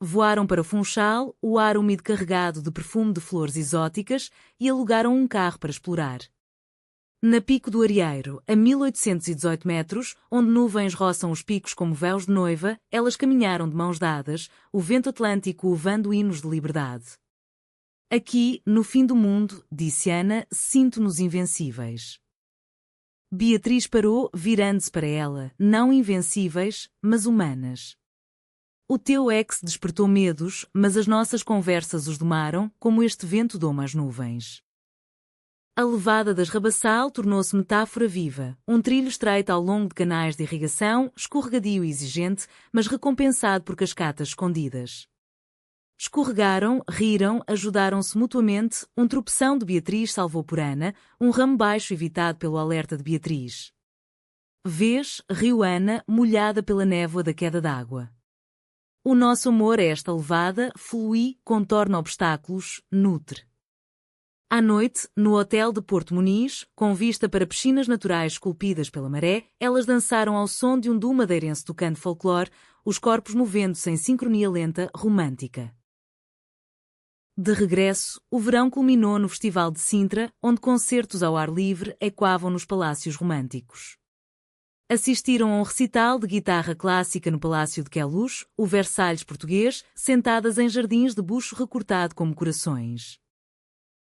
Voaram para Funchal, o ar úmido carregado de perfume de flores exóticas, e alugaram um carro para explorar. Na Pico do Arieiro, a 1818 metros, onde nuvens roçam os picos como véus de noiva, elas caminharam de mãos dadas, o vento atlântico uvando hinos de liberdade. Aqui, no fim do mundo, disse Ana, sinto-nos invencíveis. Beatriz parou, virando-se para ela, não invencíveis, mas humanas. O teu ex despertou medos, mas as nossas conversas os domaram, como este vento doma as nuvens. A levada das Rabassal tornou-se metáfora viva, um trilho estreito ao longo de canais de irrigação, escorregadio e exigente, mas recompensado por cascatas escondidas. Escorregaram, riram, ajudaram-se mutuamente, um tropeção de Beatriz salvou por Ana, um ramo baixo evitado pelo alerta de Beatriz. Vês, riu Ana, molhada pela névoa da queda d'água. O nosso amor é esta levada, flui, contorna obstáculos, nutre. À noite, no hotel de Porto Muniz, com vista para piscinas naturais esculpidas pela maré, elas dançaram ao som de um duo madeirense tocando folclore, os corpos movendo-se em sincronia lenta, romântica. De regresso, o verão culminou no Festival de Sintra, onde concertos ao ar livre ecoavam nos palácios românticos. Assistiram a um recital de guitarra clássica no Palácio de Queluz, o Versalhes português, sentadas em jardins de bucho recortado como corações.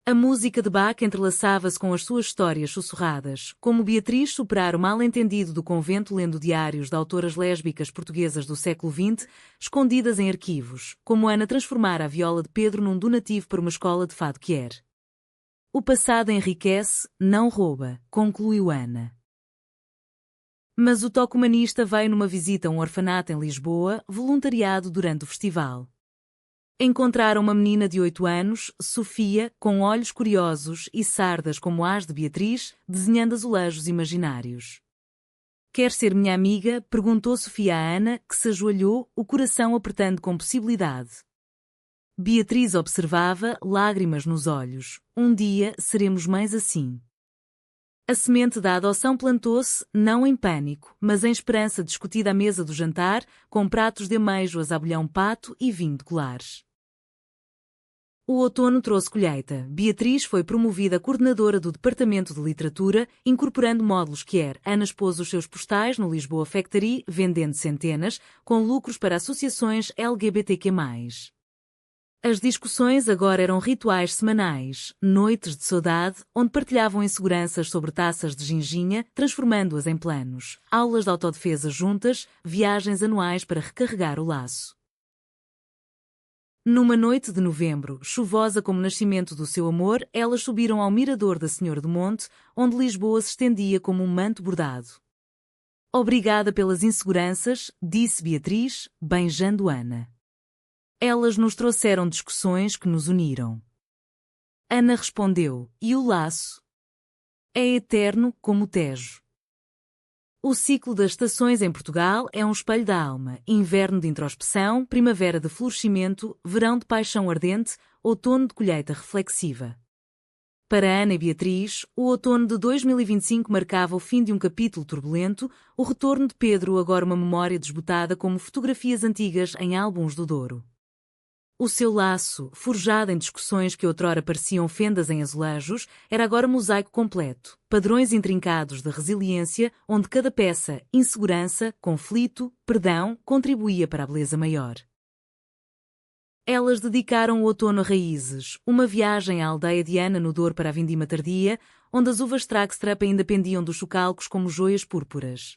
A música de Bach entrelaçava-se com as suas histórias sussurradas, como Beatriz superar o mal-entendido do convento lendo diários de autoras lésbicas portuguesas do século XX, escondidas em arquivos, como Ana transformar a viola de Pedro num donativo para uma escola de fado quer. O passado enriquece, não rouba, concluiu Ana. Mas o toque humanista veio numa visita a um orfanato em Lisboa, voluntariado durante o festival. Encontraram uma menina de 8 anos, Sofia, com olhos curiosos e sardas como as de Beatriz, desenhando azulejos imaginários. Quer ser minha amiga? Perguntou Sofia a Ana, que se ajoelhou, o coração apertando com possibilidade. Beatriz observava, lágrimas nos olhos. Um dia seremos mães assim. A semente da adoção plantou-se, não em pânico, mas em esperança discutida à mesa do jantar, com pratos de amêijoas a abelhão pato e vinho de colares. O outono trouxe colheita. Beatriz foi promovida coordenadora do Departamento de Literatura, incorporando módulos quer. Ana expôs os seus postais no Lisboa Factory, vendendo centenas, com lucros para associações LGBTQ+. As discussões agora eram rituais semanais, noites de saudade, onde partilhavam inseguranças sobre taças de ginginha, transformando-as em planos, aulas de autodefesa juntas, viagens anuais para recarregar o laço. Numa noite de novembro, chuvosa como o nascimento do seu amor, elas subiram ao mirador da Senhora do Monte, onde Lisboa se estendia como um manto bordado. Obrigada pelas inseguranças, disse Beatriz, beijando Ana. Elas nos trouxeram discussões que nos uniram. Ana respondeu, e o laço? É eterno como o Tejo. O ciclo das estações em Portugal é um espelho da alma, inverno de introspeção, primavera de florescimento, verão de paixão ardente, outono de colheita reflexiva. Para Ana e Beatriz, o outono de 2025 marcava o fim de um capítulo turbulento, o retorno de Pedro agora uma memória desbotada como fotografias antigas em álbuns do Douro. O seu laço, forjado em discussões que outrora pareciam fendas em azulejos, era agora mosaico completo, padrões intrincados de resiliência, onde cada peça, insegurança, conflito, perdão, contribuía para a beleza maior. Elas dedicaram o outono a raízes, uma viagem à aldeia de Ana no Douro para a vindima tardia, onde as uvas Traxtrap ainda pendiam dos chocalcos como joias púrpuras.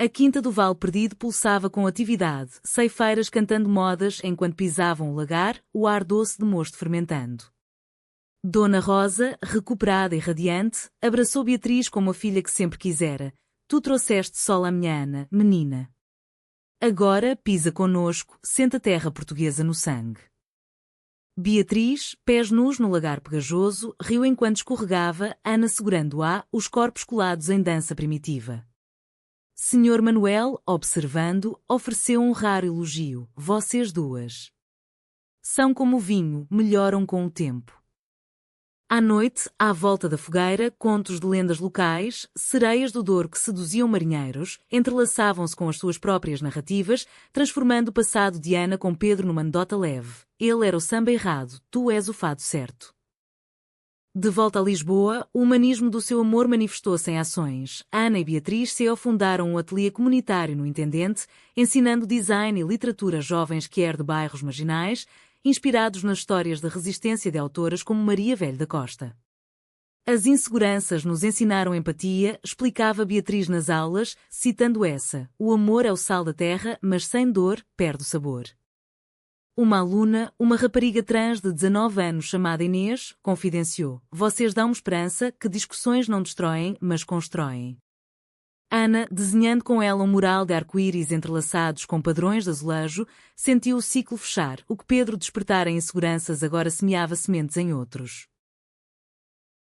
A Quinta do Vale Perdido pulsava com atividade, ceifeiras cantando modas enquanto pisavam o lagar, o ar doce de mosto fermentando. Dona Rosa, recuperada e radiante, abraçou Beatriz como a filha que sempre quisera. Tu trouxeste sol à minha Ana, menina. Agora pisa conosco, sente a terra portuguesa no sangue. Beatriz, pés nus no lagar pegajoso, riu enquanto escorregava, Ana segurando-a, os corpos colados em dança primitiva. Senhor Manuel, observando, ofereceu um raro elogio. Vocês duas são como o vinho, melhoram com o tempo. À noite, à volta da fogueira, contos de lendas locais, sereias do Douro que seduziam marinheiros, entrelaçavam-se com as suas próprias narrativas, transformando o passado de Ana com Pedro numa anedota leve. Ele era o samba errado, tu és o fado certo. De volta a Lisboa, o humanismo do seu amor manifestou-se em ações. Ana e Beatriz fundaram um ateliê comunitário no Intendente, ensinando design e literatura a jovens de bairros marginais, inspirados nas histórias de resistência de autoras como Maria Velho da Costa. As inseguranças nos ensinaram empatia, explicava Beatriz nas aulas, citando essa: o amor é o sal da terra, mas sem dor, perde o sabor. Uma aluna, uma rapariga trans de 19 anos chamada Inês, confidenciou: vocês dão-me esperança que discussões não destroem, mas constroem. Ana, desenhando com ela um mural de arco-íris entrelaçados com padrões de azulejo, sentiu o ciclo fechar. O que Pedro despertara em inseguranças agora semeava sementes em outros.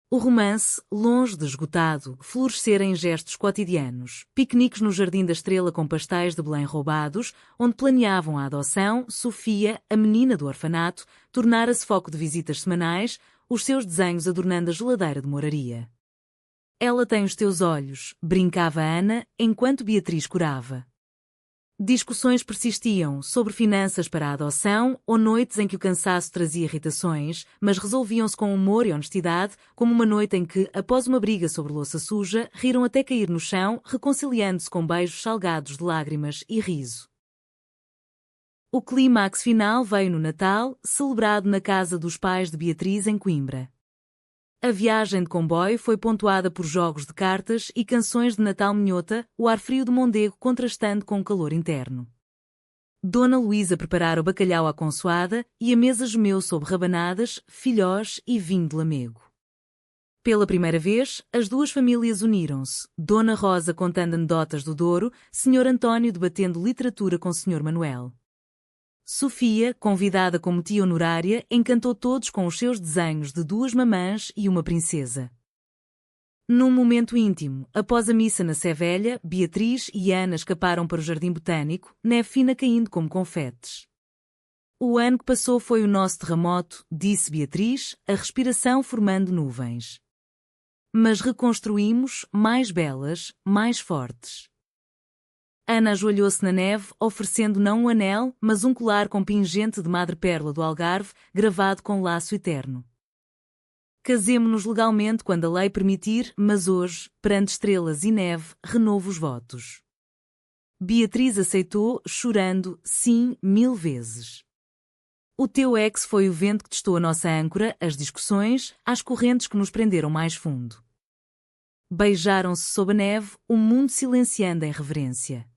O romance, longe de esgotado, florescera em gestos cotidianos. Piqueniques no Jardim da Estrela com pastéis de Belém roubados, onde planeavam a adoção, Sofia, a menina do orfanato, tornara-se foco de visitas semanais, os seus desenhos adornando a geladeira de moraria. Ela tem os teus olhos, brincava Ana, enquanto Beatriz corava. Discussões persistiam sobre finanças para a adoção ou noites em que o cansaço trazia irritações, mas resolviam-se com humor e honestidade, como uma noite em que, após uma briga sobre louça suja, riram até cair no chão, reconciliando-se com beijos salgados de lágrimas e riso. O clímax final veio no Natal, celebrado na casa dos pais de Beatriz em Coimbra. A viagem de comboio foi pontuada por jogos de cartas e canções de Natal minhota, o ar frio de Mondego contrastando com o calor interno. Dona Luísa preparara o bacalhau à consoada e a mesa gemeu sob rabanadas, filhós e vinho de lamego. Pela primeira vez, as duas famílias uniram-se, Dona Rosa contando anedotas do Douro, Sr. António debatendo literatura com Sr. Manuel. Sofia, convidada como tia honorária, encantou todos com os seus desenhos de duas mamãs e uma princesa. Num momento íntimo, após a missa na Sé Velha, Beatriz e Ana escaparam para o Jardim Botânico, neve fina caindo como confetes. O ano que passou foi o nosso terremoto, disse Beatriz, a respiração formando nuvens. Mas reconstruímos, mais belas, mais fortes. Ana ajoelhou-se na neve, oferecendo não um anel, mas um colar com pingente de madrepérola do Algarve, gravado com laço eterno. Casemo-nos legalmente quando a lei permitir, mas hoje, perante estrelas e neve, renovo os votos. Beatriz aceitou, chorando, sim, 1000 vezes. O teu ex foi o vento que testou a nossa âncora, as discussões, as correntes que nos prenderam mais fundo. Beijaram-se sob a neve, o mundo silenciando em reverência.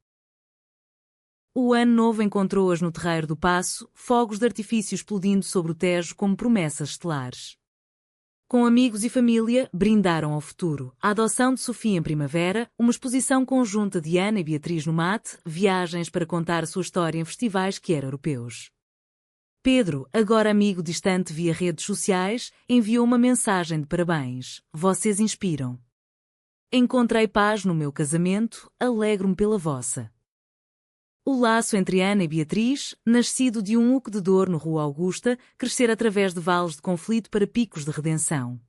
O ano novo encontrou-as no terreiro do Paço, fogos de artifício explodindo sobre o Tejo como promessas estelares. Com amigos e família, brindaram ao futuro. A adoção de Sofia em primavera, uma exposição conjunta de Ana e Beatriz no mate, viagens para contar a sua história em festivais europeus. Pedro, agora amigo distante via redes sociais, enviou uma mensagem de parabéns. Vocês inspiram. Encontrei paz no meu casamento, alegro-me pela vossa. O laço entre Ana e Beatriz, nascido de um uco de dor no Rua Augusta, crescera através de vales de conflito para picos de redenção.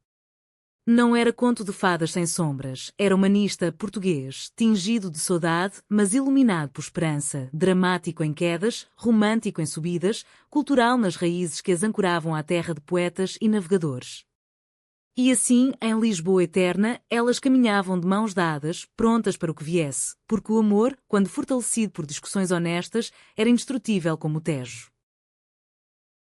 Não era conto de fadas sem sombras, era humanista português, tingido de saudade, mas iluminado por esperança, dramático em quedas, romântico em subidas, cultural nas raízes que as ancoravam à terra de poetas e navegadores. E assim, em Lisboa eterna, elas caminhavam de mãos dadas, prontas para o que viesse, porque o amor, quando fortalecido por discussões honestas, era indestrutível como o Tejo.